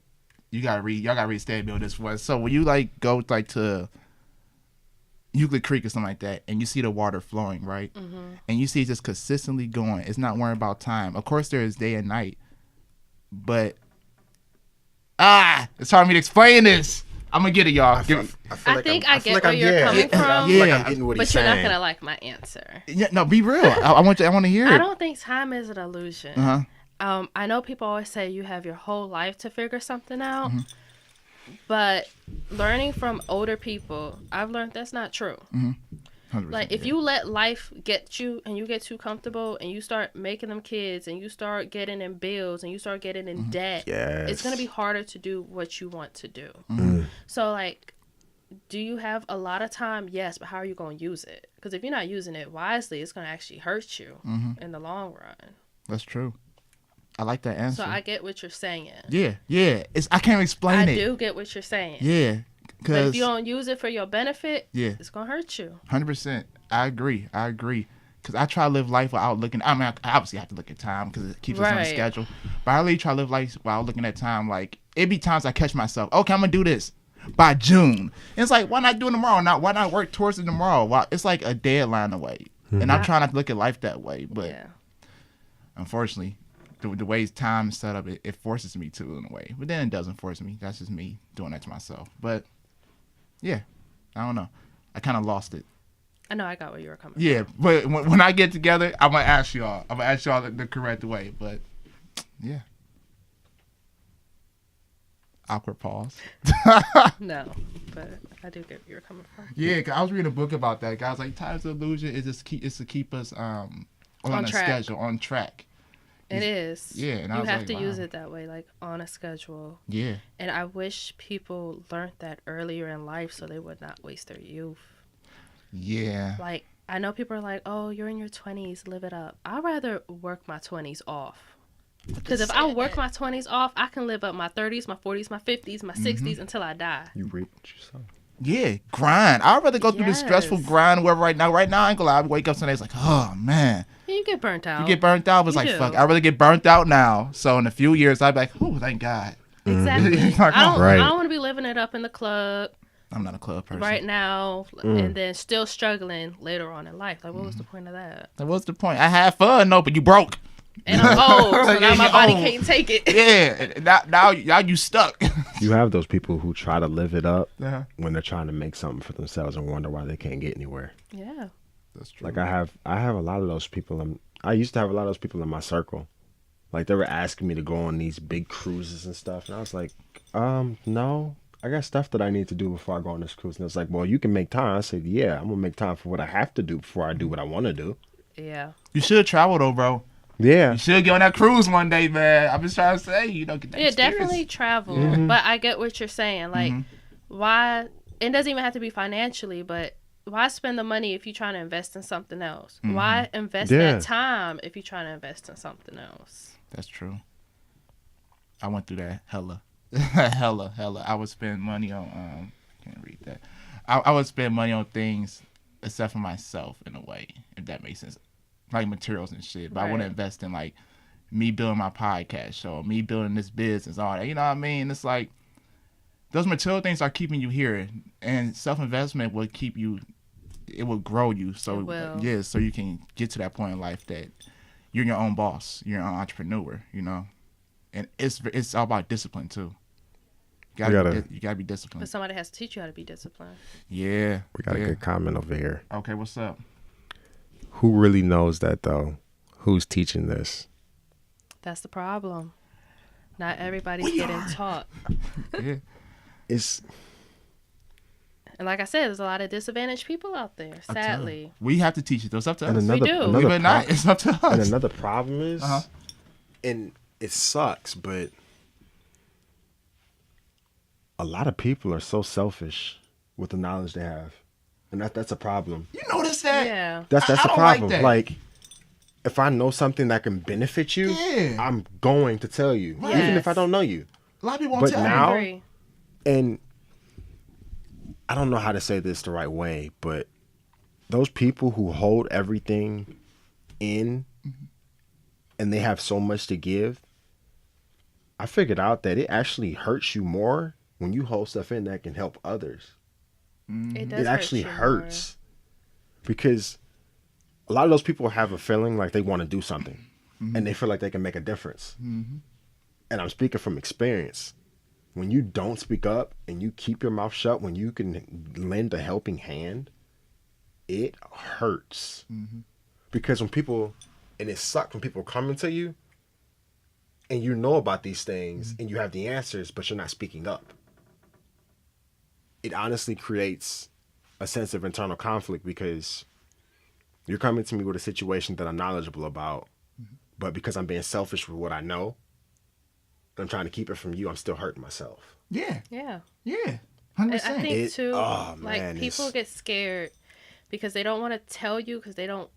y'all gotta read Stand Bill this was. So when you go to Euclid Creek or something like that, and you see the water flowing, right? And you see it just consistently going. It's not worrying about time. Of course, there is day and night, but it's hard for me to explain this. I'm gonna get it, y'all. I think I get where you're coming from. Yeah, but you're not gonna like my answer. Yeah, no, be real. I want to hear it. I don't think time is an illusion. I know people always say you have your whole life to figure something out. But learning from older people, I've learned that's not true. Like, if you let life get you and you get too comfortable and you start making them kids and you start getting in bills and you start getting in debt, it's going to be harder to do what you want to do. So, like, do you have a lot of time? Yes, but how are you going to use it? Because if you're not using it wisely, it's going to actually hurt you in the long run. That's true. I like that answer. So I get what you're saying. Yeah. I can't explain it. I do get what you're saying. Yeah. But if you don't use it for your benefit, it's going to hurt you. 100%. I agree. Because I try to live life without looking. I mean, I obviously have to look at time because it keeps us on the schedule. But I really try to live life without looking at time. Like, it be times I catch myself, okay, I'm going to do this by June. And it's like, why not do it tomorrow? Why not work towards it tomorrow? Well, it's like a deadline away. And I'm trying not to look at life that way. But unfortunately, the way time is set up, it forces me to in a way. But then it doesn't force me. That's just me doing that to myself. But yeah, I don't know. I kind of lost it. I know I got where you were coming from. Yeah, but when I get together, I'm going to ask y'all. I'm going to ask y'all the correct way. But yeah. Awkward pause. No, but I do get where you're coming from. Yeah, 'cause I was reading a book about that. Guys, like, time's an illusion is to keep us on a schedule, on track. It is. Yeah, and you have to use it that way, like on a schedule. Yeah. And I wish people learned that earlier in life so they would not waste their youth. Yeah. Like, I know people are like, oh, you're in your 20s, live it up. I'd rather work my 20s off. Because if I work my 20s off, I can live up my 30s, my 40s, my 50s, my 60s until I die. You reap what you sow. Yeah, grind. I'd rather go through this stressful grind wherever right now. Right now, I ain't gonna lie. I wake up Sunday, it's like, oh, man. You get burnt out. But it's like, fuck, I'd rather get burnt out now. So in a few years, I'd be like, oh, thank God. Exactly. I don't want to be living it up in the club. I'm not a club person. Right now, and then still struggling later on in life. Like, what was the point of that? What's the point? I had fun, no, but you broke. And I'm old, so now my body can't take it. Yeah, now you stuck. You have those people who try to live it up when they're trying to make something for themselves and wonder why they can't get anywhere. Yeah, that's true. Like I have a lot of those people. I used to have a lot of those people in my circle. Like, they were asking me to go on these big cruises and stuff, and I was like, no, I got stuff that I need to do before I go on this cruise. And it's like, well, you can make time. I said, yeah, I'm gonna make time for what I have to do before I do what I want to do. Yeah, you should travel though, bro. Yeah. You should get on that cruise one day, man. I'm just trying to say, get that experience. Definitely travel. But I get what you're saying. Like, why? It doesn't even have to be financially, but why spend the money if you're trying to invest in something else? Why invest that time if you're trying to invest in something else? That's true. I went through that hella. I would spend money on, can't read that. I would spend money on things except for myself in a way, if that makes sense. Like materials and shit, but I want to invest in like me building my podcast show, me building this business, all that. You know what I mean? It's like those material things are keeping you here, and self-investment will keep you. It will grow you. So so you can get to that point in life that you're your own boss, you're your own entrepreneur. You know. And it's all about discipline too. You gotta be disciplined. But somebody has to teach you how to be disciplined. Yeah. We got a good comment over here. Okay, what's up? Who really knows that though? Who's teaching this? That's the problem. Not everybody's getting taught. Yeah. And like I said, there's a lot of disadvantaged people out there, sadly. We have to teach it. It's up to us. We do. We but not. It's up to us. And another problem is, and it sucks, but a lot of people are so selfish with the knowledge they have. And that's a problem. You notice that? Yeah. That's I the don't problem. like that. Like, if I know something that can benefit you, I'm going to tell you, even if I don't know you. A lot of people won't tell now, I agree. And I don't know how to say this the right way, but those people who hold everything in and they have so much to give, I figured out that it actually hurts you more when you hold stuff in that can help others. It actually hurts because a lot of those people have a feeling like they want to do something and they feel like they can make a difference. And I'm speaking from experience. When you don't speak up and you keep your mouth shut, when you can lend a helping hand, it hurts. Because when people, and it sucks when people come into you and you know about these things and you have the answers, but you're not speaking up. It honestly creates a sense of internal conflict because you're coming to me with a situation that I'm knowledgeable about, but because I'm being selfish with what I know, I'm trying to keep it from you, I'm still hurting myself. Yeah. Yeah. Yeah. 100%. And I think too, man, people get scared because they don't want to tell you because they don't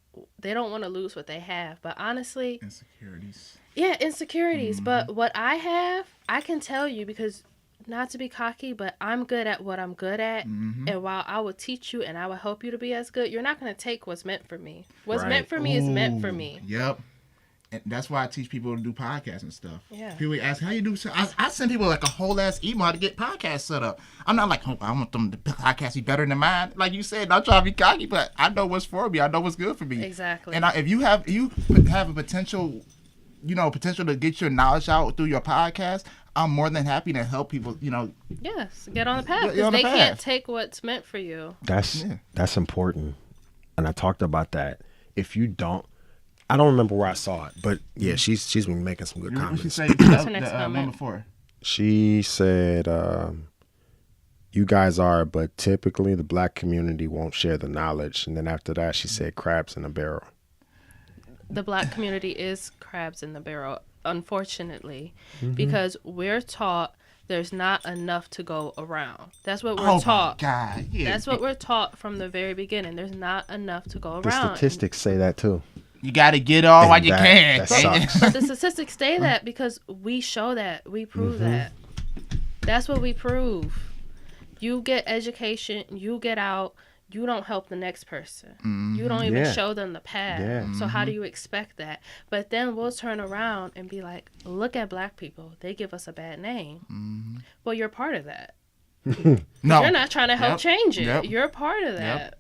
want to lose what they have. But honestly, Insecurities. Yeah, insecurities. But what I have, I can tell you because, not to be cocky, but I'm good at what I'm good at. And while I will teach you and I will help you to be as good, you're not going to take what's meant for me. What's meant for me is meant for me. Yep. And that's why I teach people to do podcasts and stuff. Yeah. People ask, how you do? I send people like a whole ass email to get podcasts set up. I'm not like, oh, I want them to podcast be better than mine. Like you said, not trying to be cocky, but I know what's for me. I know what's good for me. Exactly. And if you have a potential to get your knowledge out through your podcast, I'm more than happy to help people, Yes, get on the path. Get on Because the they path. can't take what's meant for you. That's important. And I talked about that. If you don't, I don't remember where I saw it, but yeah, she's been making some good comments. She said What's her next comment? number 4. She said, you guys are, but typically the black community won't share the knowledge. And then after that, she said crabs in a barrel. The black community is crabs in the barrel, unfortunately, because we're taught there's not enough to go around. That's what we're taught. Oh, my God. Yeah. That's what we're taught from the very beginning. There's not enough to go The around. statistics say that too. You got to get on while you can. That sucks. But the statistics say that because we show that. We prove that. That's what we prove. You get education. You get out. You don't help the next person. You don't even show them the path. Yeah. So how do you expect that? But then we'll turn around and be like, look at black people. They give us a bad name. Well, you're part of that. No. You're not trying to help change it. Yep. You're part of that.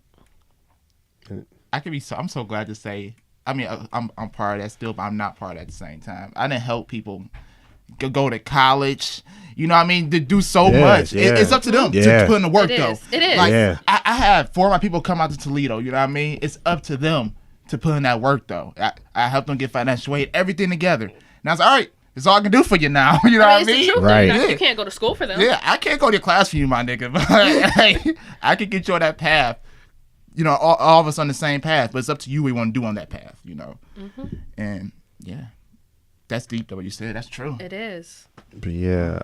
I'm so glad to say, I mean, I'm part of that still, but I'm not part of that at the same time. I didn't help people go to college, you know what I mean, to do so much. Yeah. It's up to them to put in the work, It though. is. It is. Like, I had 4 of my people come out to Toledo, you know what I mean? It's up to them to put in that work, though. I helped them get financial aid, everything together. And I was like, all right, it's all I can do for you now. You know what I mean? It's the truth. Right. You can't go to school for them. Yeah, I can't go to your class for you, my nigga. But hey, I can get you on that path. You know, all of us on the same path, but it's up to you what you want to do on that path, you know. And yeah, that's deep though what you said. That's true. It is. But yeah,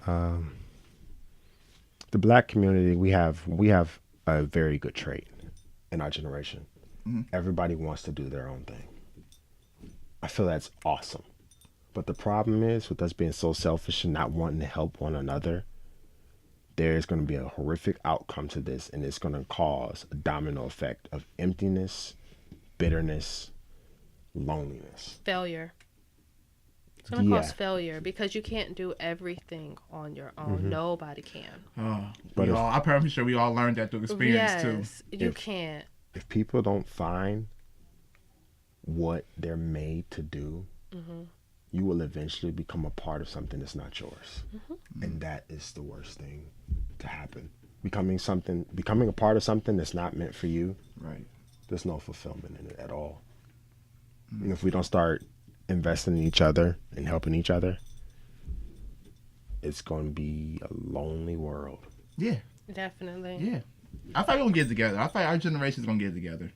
the black community, we have a very good trait in our generation. Everybody wants to do their own thing. I feel that's awesome. But the problem is with us being so selfish and not wanting to help one another, there's going to be a horrific outcome to this, and it's going to cause a domino effect of emptiness, bitterness, loneliness. Failure. It's going to cause failure because you can't do everything on your own. Nobody can. But I'm pretty sure we all learned that through experience too. Yes, you can't. If people don't find what they're made to do, you will eventually become a part of something that's not yours. And that is the worst thing to happen. Becoming a part of something that's not meant for you. Right. There's no fulfillment in it at all. And if we don't start investing in each other and helping each other, it's going to be a lonely world. Yeah. Definitely. Yeah. I thought we're going to get it together. I thought our generation's going to get it together.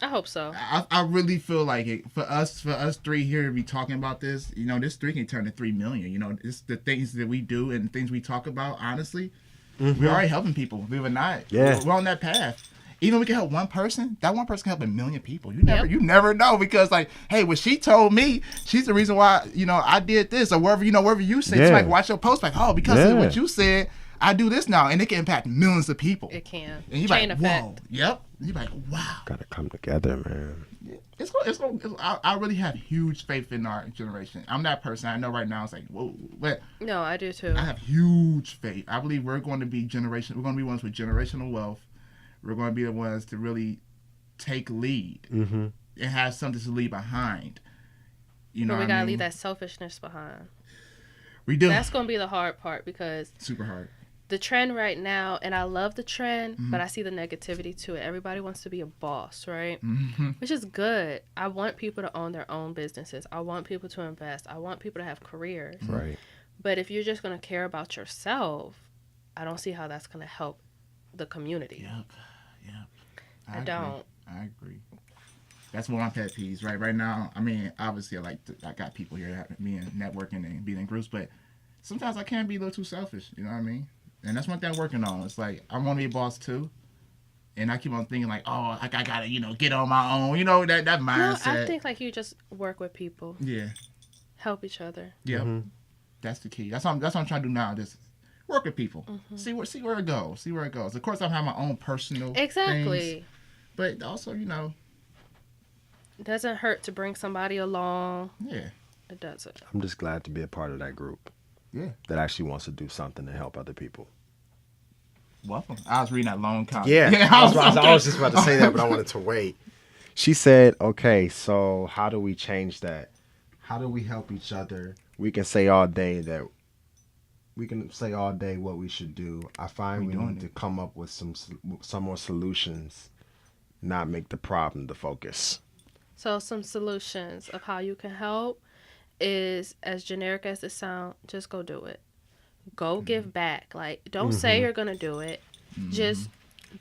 I hope so. I really feel like it for us three here to be talking about this. You know, this 3 can turn to 3 million. You know, it's the things that we do and things we talk about. Honestly, we're already helping people. Believe it or not, we're on that path. Even if we can help one person, that one person can help 1 million people. You never know, because like, hey, what she told me, she's the reason why I did this, or wherever you say, it's like watch your post, like, oh, because of what you said, I do this now, and it can impact millions of people. It can. And you're Chain like, effect. whoa, yep. You're like, wow. Gotta come together, man. I really have huge faith in our generation. I'm that person. I know right now it's like, whoa, but no, I do too. I have huge faith. I believe we're going to be We're going to be ones with generational wealth. We're going to be the ones to really take lead and have something to leave behind. You know, but we gotta leave that selfishness behind. We do. That's going to be the hard part, because super hard. The trend right now, and I love the trend, but I see the negativity to it. Everybody wants to be a boss, right? Which is good. I want people to own their own businesses. I want people to invest. I want people to have careers. Right. But if you're just going to care about yourself, I don't see how that's going to help the community. Yep. I don't. I agree. That's one of my pet peeves, right? Right now, I mean, obviously, I got people here, me and networking and being in groups, but sometimes I can be a little too selfish. You know what I mean? And that's one thing I'm working on. It's like, I want to be a boss too. And I keep on thinking like, oh, like I got to, get on my own. That mindset. No, I think like you just work with people. Yeah. Help each other. Yeah. That's the key. That's what I'm trying to do now. Just work with people. See where it goes. Of course, I have my own personal things, but also, it doesn't hurt to bring somebody along. Yeah. It doesn't. I'm just glad to be a part of that group. Yeah. That actually wants to do something to help other people. Welcome. I was reading that long comment. Yeah. I was just about to say that, but I wanted to wait. She said, okay, so how do we change that? How do we help each other? We can say all day what we should do. I find we need to come up with some more solutions, not make the problem the focus. So some solutions of how you can help is, as generic as it sounds, just go do it. Go give back. Like, don't say you're going to do it. Just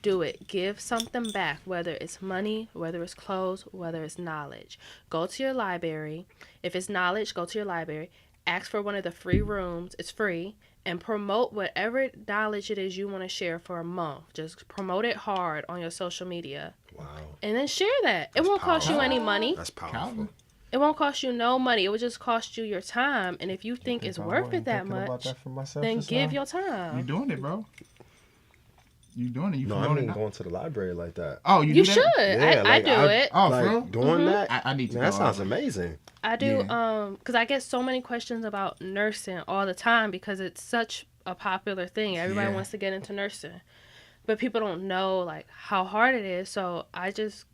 do it. Give something back, whether it's money, whether it's clothes, whether it's knowledge. Go to your library. If it's knowledge, go to your library. Ask for one of the free rooms. It's free. And promote whatever knowledge it is you want to share for a month. Just promote it hard on your social media. Wow. And then share that. It won't cost you any money. That's powerful. It won't cost you no money. It will just cost you your time. And if you think it's worth it that much, then give your time. You're doing it, bro. You're doing it. You I mean going to the library like that. Oh, you do should. Yeah, I do it. Oh, like, for real? Doing that? I need to. That sounds amazing. I do. Because I get so many questions about nursing all the time because it's such a popular thing. Everybody wants to get into nursing, but people don't know like how hard it is. So I just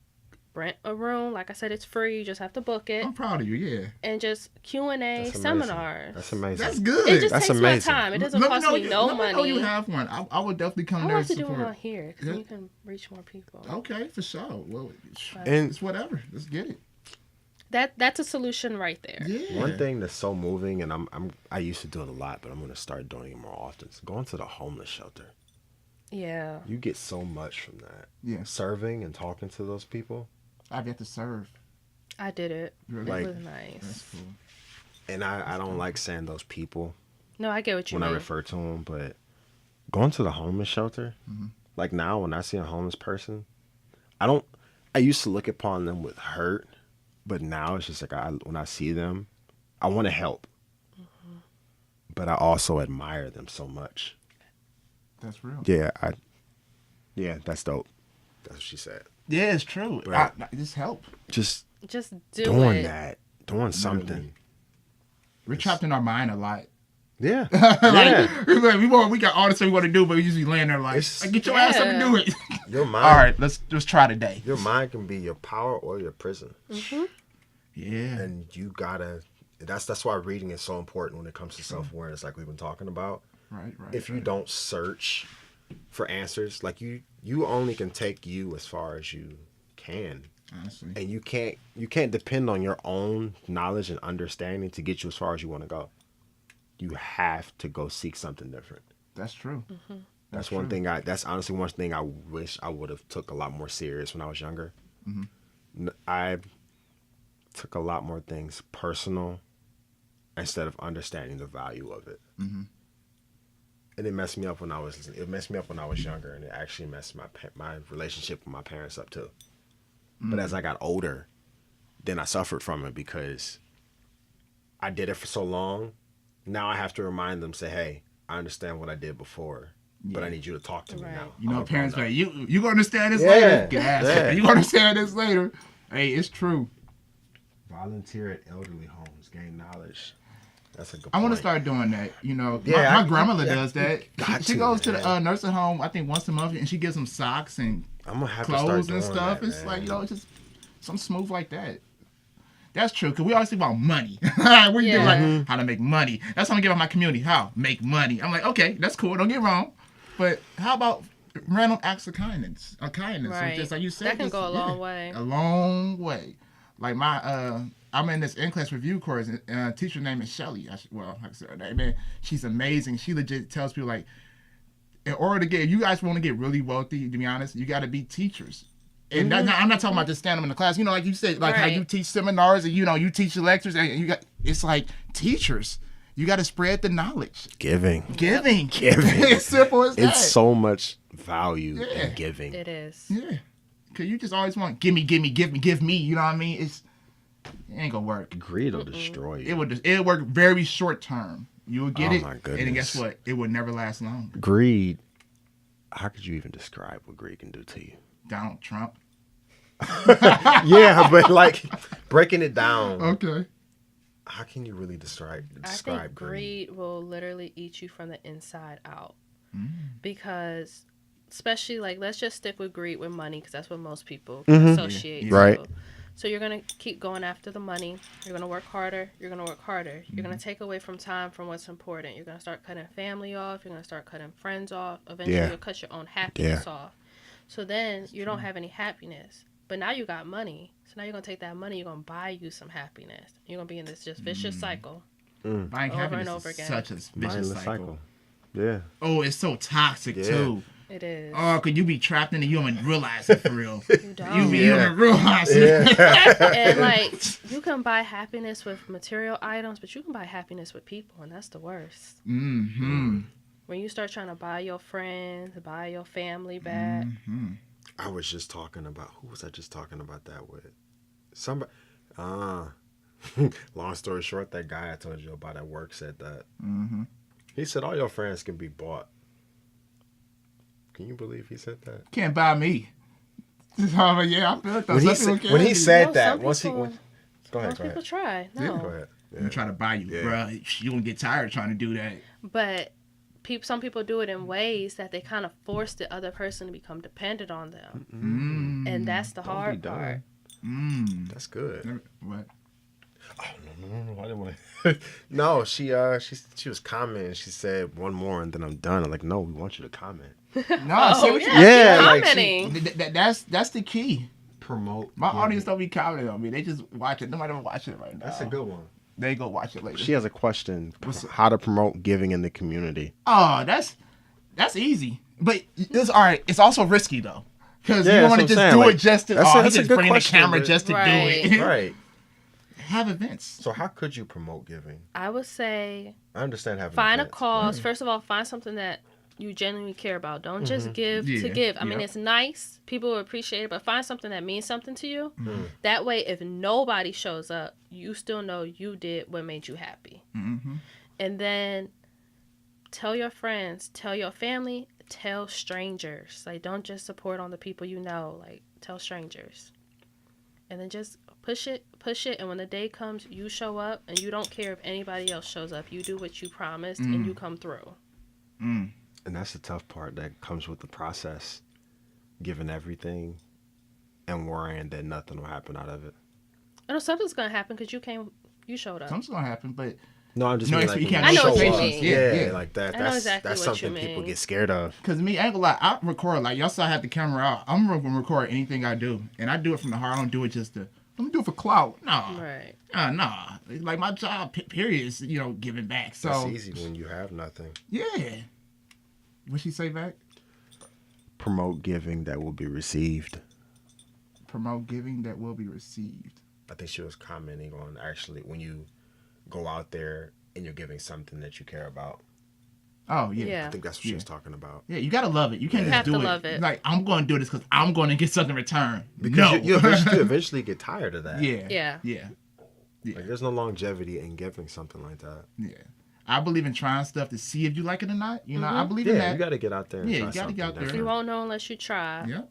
rent a room. Like I said, it's free. You just have to book it. I'm proud of you. Yeah. And just Q&A seminars. That's amazing. That's good. It just takes my time. It doesn't cost me no money. Let me know you have one. I would definitely come there. I want to do one on here because you can reach more people. Okay, for sure. Well, and it's whatever. Let's get it. That's a solution right there. Yeah. One thing that's so moving, and I used to do it a lot, but I'm going to start doing it more often. Is going to the homeless shelter. Yeah. You get so much from that. Yeah. Serving and talking to those people. I've yet to serve. I did it. Like, it was nice. That's cool. And I don't like saying those people. No, I get what you mean. When I refer to them, but going to the homeless shelter, like now when I see a homeless person, I used to look upon them with hurt, but now it's just like when I see them, I want to help. But I also admire them so much. That's real. Yeah, that's dope. That's what she said. Yeah, it's true. Just help. Just doing that. Doing something. We're trapped in our mind a lot. Yeah. We got all the stuff we want to do, but we usually land there like get your ass up and do it. Your mind. All right, let's just try today. Your mind can be your power or your prison. Yeah. And you gotta That's why reading is so important when it comes to self-awareness, like we've been talking about. Right. If you don't search for answers, like you only can take you as far as you can. Honestly. And you can't depend on your own knowledge and understanding to get you as far as you want to go. You have to go seek something different. That's true. Mm-hmm. That's one thing. That's honestly one thing I wish I would have took a lot more serious when I was younger. Mm-hmm. I took a lot more things personal instead of understanding the value of it. Mm-hmm. And it messed me up when I was younger, and it actually messed my relationship with my parents up too. But as I got older, then I suffered from it because I did it for so long. Now I have to remind them, say, hey, I understand what I did before, but I need you to talk to me now. You know, parents like, you gonna understand this later? Yeah. You gonna understand this later? Hey, it's true. Volunteer at elderly homes, gain knowledge. That's a good point. I want to start doing that. You know, my grandmother does that. She goes to the nursing home, I think once a month, and she gives them socks and I'm gonna have clothes to and start stuff. doing It's that, like, man. just something smooth like that. That's true, because we always think about money. We do like how to make money. That's how I give out my community. How? Make money. I'm like, okay, that's cool. Don't get wrong. But how about random acts of kindness? Right. Just like you said. That can go a long way. A long way. Like I'm in this in-class review course, and teacher name is Shelly. Like I said her name, and she's amazing. She legit tells people, like, in order to get, if you guys want to get really wealthy, to be honest, you got to be teachers. And I'm not talking about just standing in the class. You know, like you said, like how you teach seminars and, you teach lectures, and it's like teachers. You got to spread the knowledge. Giving. It's simple as that. It's so much value in giving. It is. Yeah. Because you just always want, give me. You know what I mean? It ain't going to work. Greed will destroy you. It'll work very short term. You will get it. My And goodness. then guess what? It will never last long. Greed. How could you even describe what greed can do to you? Donald Trump. Yeah, but like breaking it down. Okay. How can you really describe I think greed will literally eat you from the inside out. Because, especially, like, let's just stick with greed with money, because that's what most people associate to. Right. So you're going to keep going after the money. You're going to work harder. You're going to work harder. You're going to take away from time from what's important. You're going to start cutting family off. You're going to start cutting friends off. Eventually, you'll cut your own happiness off. So then you don't have any happiness. But now you got money. So now you're going to take that money. You're going to buy you some happiness. You're going to be in this just vicious cycle. Buying over happiness and over is again. such a vicious cycle. Yeah. Oh, it's so toxic too. It is. Oh, could you be trapped in it? You don't even realize it for real. You don't. You don't even realize it. And like, you can buy happiness with material items, but you can buy happiness with people, and that's the worst. Mm-hmm. When you start trying to buy your friends, buy your family back. Mm-hmm. I was just talking about, who was I just talking about that with? Somebody. Long story short, that guy I told you about at work said that. Mm-hmm. He said all your friends can be bought. Can you believe he said that? Can't buy me. Yeah, I feel like that. When he said that, some once people, go ahead. most people try. No. Go ahead. Yeah. I'm trying to buy you, bro. You gonna get tired trying to do that. But some people do it in ways that they kind of force the other person to become dependent on them. Mm-hmm. And that's the hard part. That's good. What? Oh, no. I didn't want to. No, she was commenting. She said one more and then I'm done. I'm like, no, we want you to comment. No, Yeah, like commenting. that's the key. Promote. My audience don't be commenting on me. They just watch it. Nobody ever watching it right now. That's a good one. They go watch it later. She has a question. How to promote giving in the community. Oh, that's easy. But it's all right. It's also risky though. Because you Yeah, don't want to that's just what I'm do saying. it just to, That's he's a just good bringing the question, camera but- just to Right. do it. Right. Have events. So how could you promote giving? I would say I understand having find a events. cause. First of all, find something that you genuinely care about. Don't just give to Yeah. give. I mean, Yep. it's nice. People will appreciate it, but find something that means something to you. That way, if nobody shows up, you still know you did what made you happy. Mm-hmm. And then tell your friends, tell your family, tell strangers. Like, don't just support on the people you know. Like, tell strangers. And then just push it. And when the day comes, you show up, and you don't care if anybody else shows up. You do what you promised, and you come through. Mm. And that's the tough part that comes with the process. Giving everything and worrying that nothing will happen out of it. I know something's gonna happen because you You showed up. Something's gonna happen, but No, I'm just no, mean, like, you can't I know what you expectations. mean. Yeah, like that. I know exactly That's what something you people mean. get scared of. Cause me, I ain't gonna lie, I record like y'all saw I had the camera out. I'm gonna record anything I do, and I do it from the heart. I don't do it just to. Let me do it for clout. Nah, Right. nah. Like my job, period, is giving back. So That's easy when you have nothing. yeah. What she say back? Promote giving that will be received. Promote giving that will be received. I think she was commenting on actually when you go out there and you're giving something that you care about. Oh yeah. Yeah. I think that's what she was talking about. Yeah, you gotta love it. You can't You just have do to it. love it. Like I'm going to do this because I'm going to get something in return. Because no, you eventually get tired of that. Yeah. Like there's no longevity in giving something like that. Yeah. I believe in trying stuff to see if you like it or not. I believe in that. You got to get out there and Yeah, try you gotta get out there. something You different. won't know unless you try. Yeah.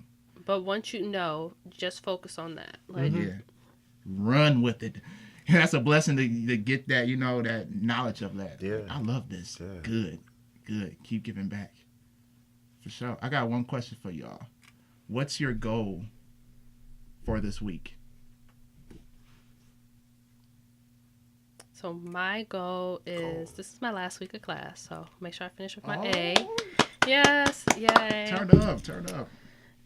But once you know, just focus on that. Like, Yeah. Run with it. And that's a blessing to get that, that knowledge of that. Yeah. I love this. Yeah. Good. Keep giving back. For sure. I got one question for y'all. What's your goal for this week? So my goal is, this is my last week of class, so make sure I finish with my A. Oh, Yes, yay. Turn up.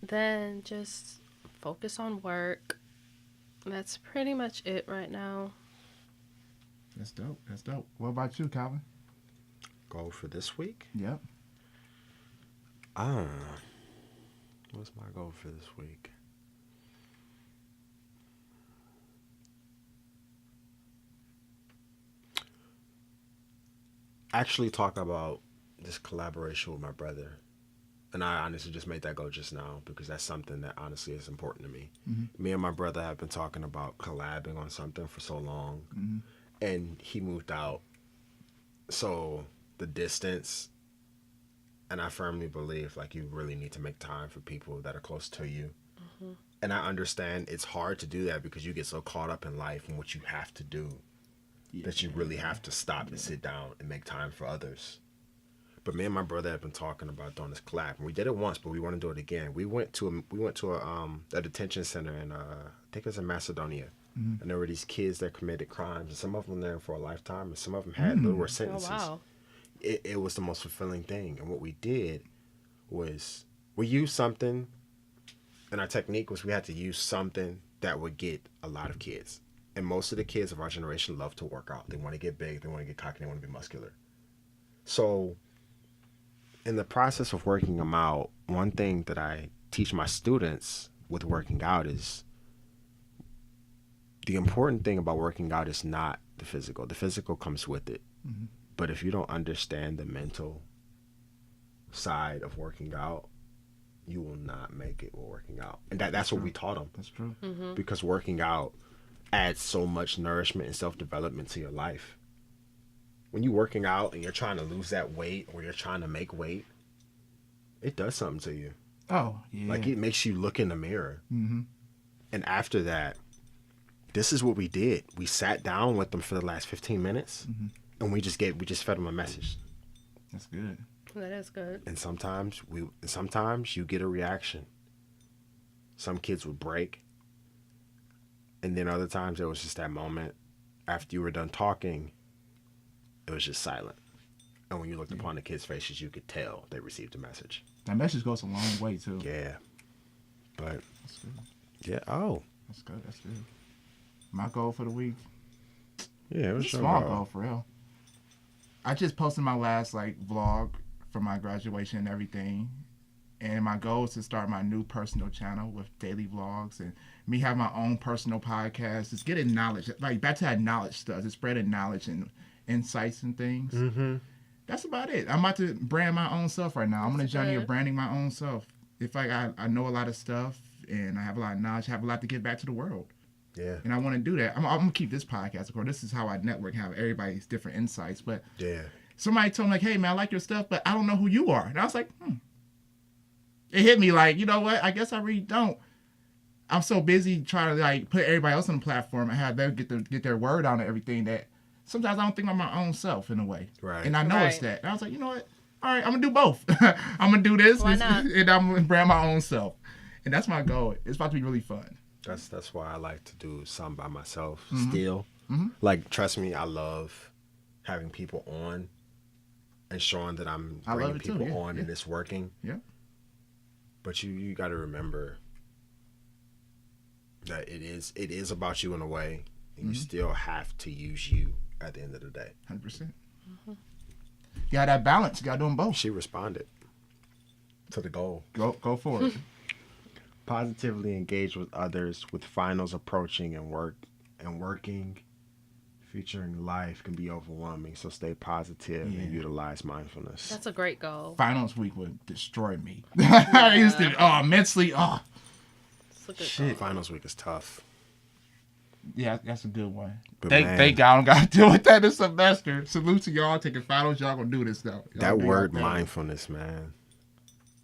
Then just focus on work. That's pretty much it right now. That's dope. What about you, Calvin? Goal for this week? Yep. What's my goal for this week? Actually talk about this collaboration with my brother. And I honestly just made that go just now because that's something that honestly is important to me. Mm-hmm. Me and my brother have been talking about collabing on something for so long. Mm-hmm. And he moved out. So the distance, and I firmly believe like you really need to make time for people that are close to you. Mm-hmm. And I understand it's hard to do that because you get so caught up in life and what you have to do that you really have to stop and sit down and make time for others. But me and my brother have been talking about doing this collab. And we did it once, but we want to do it again. We went to a detention center in I think it was in Macedonia. Mm-hmm. And there were these kids that committed crimes, and some of them there for a lifetime, and some of them had lower sentences. Oh, wow. It was the most fulfilling thing. And what we did was we used something, and our technique was we had to use something that would get a lot of kids. And most of the kids of our generation love to work out. They want to get big, they want to get cocky, they want to be muscular. So in the process of working them out, one thing that I teach my students with working out is the important thing about working out is not the physical. The physical comes with it. Mm-hmm. But if you don't understand the mental side of working out, you will not make it with working out. And that's what we taught them. That's true. Mm-hmm. Because working out adds so much nourishment and self-development to your life. When you're working out and you're trying to lose that weight or you're trying to make weight, it does something to you. Oh, yeah. Like it makes you look in the mirror. Mm-hmm. And after that, this is what we did. We sat down with them for the last 15 minutes and we just fed them a message. That's good. That is good. And sometimes you get a reaction. Some kids would break. And then other times it was just that moment after you were done talking, it was just silent. And when you looked upon the kids' faces, you could tell they received a message. That message goes a long way, too. Yeah. But, that's good. Yeah, oh. That's good. My goal for the week. Yeah, it was a small goal, for real. I just posted my last, vlog for my graduation and everything. And my goal is to start my new personal channel with daily vlogs and me have my own personal podcast. Just getting knowledge, back to that knowledge stuff, just spreading knowledge and insights and things. Mm-hmm. That's about it. I'm about to brand my own self right now. I'm on a journey of branding my own self. It's like I know a lot of stuff and I have a lot of knowledge, I have a lot to give back to the world. Yeah. And I want to do that. I'm going to keep this podcast, of course. This is how I network, have everybody's different insights. But yeah, somebody told me, hey, man, I like your stuff, but I don't know who you are. And I was like, It hit me you know what? I guess I really don't. I'm so busy trying to put everybody else on the platform and have them get their word out and everything that sometimes I don't think I'm my own self in a way. Right. And I noticed that. And I was like, you know what? All right, I'm going to do both. I'm going to do this Why not? And I'm going to brand my own self. And that's my goal. It's about to be really fun. That's why I like to do some by myself still. Like, trust me, I love having people on and showing that I'm bringing people on and it's working. Yeah. But you got to remember that it is about you in a way, and you still have to use you at the end of the day. 100%. You got that balance. You got to do them both. She responded to the goal. Go for it. Positively engage with others with finals approaching and working. Featuring life can be overwhelming, so stay positive and utilize mindfulness. That's a great goal. Finals week would destroy me. I used to, mentally, Shit. Finals week is tough. Yeah, that's a good one. But Thank God I don't got to deal with that this semester. Salute to y'all taking finals. Y'all gonna do this, though. That word mindfulness, man.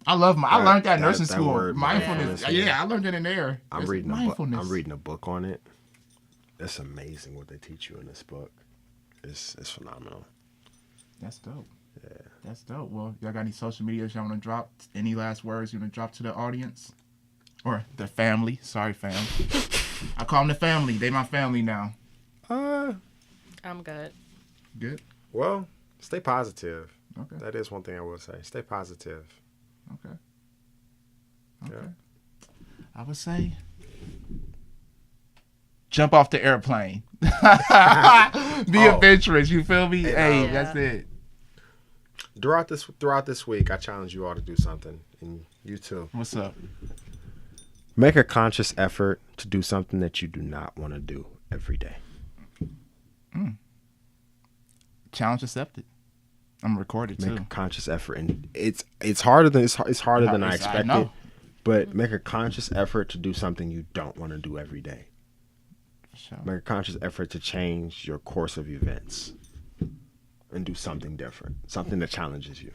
I learned that in nursing school. Word, mindfulness. I learned it in there. I'm reading a book on it. It's amazing what they teach you in this book. It's phenomenal. That's dope. Yeah. That's dope. Well, y'all got any social medias y'all want to drop? Any last words you want to drop to the audience? Or the family? Sorry, fam. I call them the family. They my family now. I'm good. Good? Well, stay positive. Okay. That is one thing I will say. Stay positive. Okay. Yeah. I would say jump off the airplane. Be adventurous. You feel me? And, that's it. Throughout this week, I challenge you all to do something, and you too. What's up? Make a conscious effort to do something that you do not want to do every day. Challenge accepted. I'm recorded too. Make a conscious effort, and it's harder than I expected. But make a conscious effort to do something you don't want to do every day. Sure. Make a conscious effort to change your course of events and do something different, something that challenges you.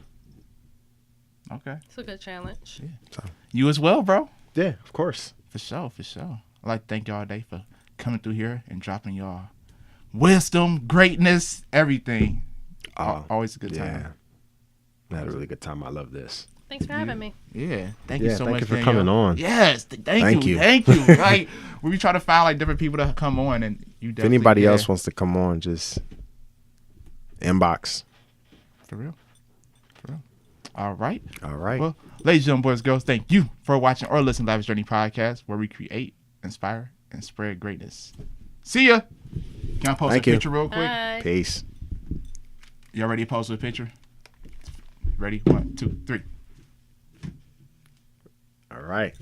Okay. It's a good challenge. Yeah. So. You as well, bro. Yeah, of course. For sure. I'd like to thank y'all today for coming through here and dropping y'all wisdom, greatness, everything. Always a good time. I had a really good time. I love this. Thanks for having me. Yeah. Thank you so much for coming on. Yes. Thank you. Thank you. Like, we try to find like different people to come on, and you definitely. If anybody else wants to come on, just inbox. For real. All right. Well, ladies and gentlemen, boys and girls, thank you for watching or listening to Lavish Journey podcast, where we create, inspire, and spread greatness. See ya. Can I post a picture real quick? Bye. Peace. Y'all ready to post a picture? Ready? 1, 2, 3. All right.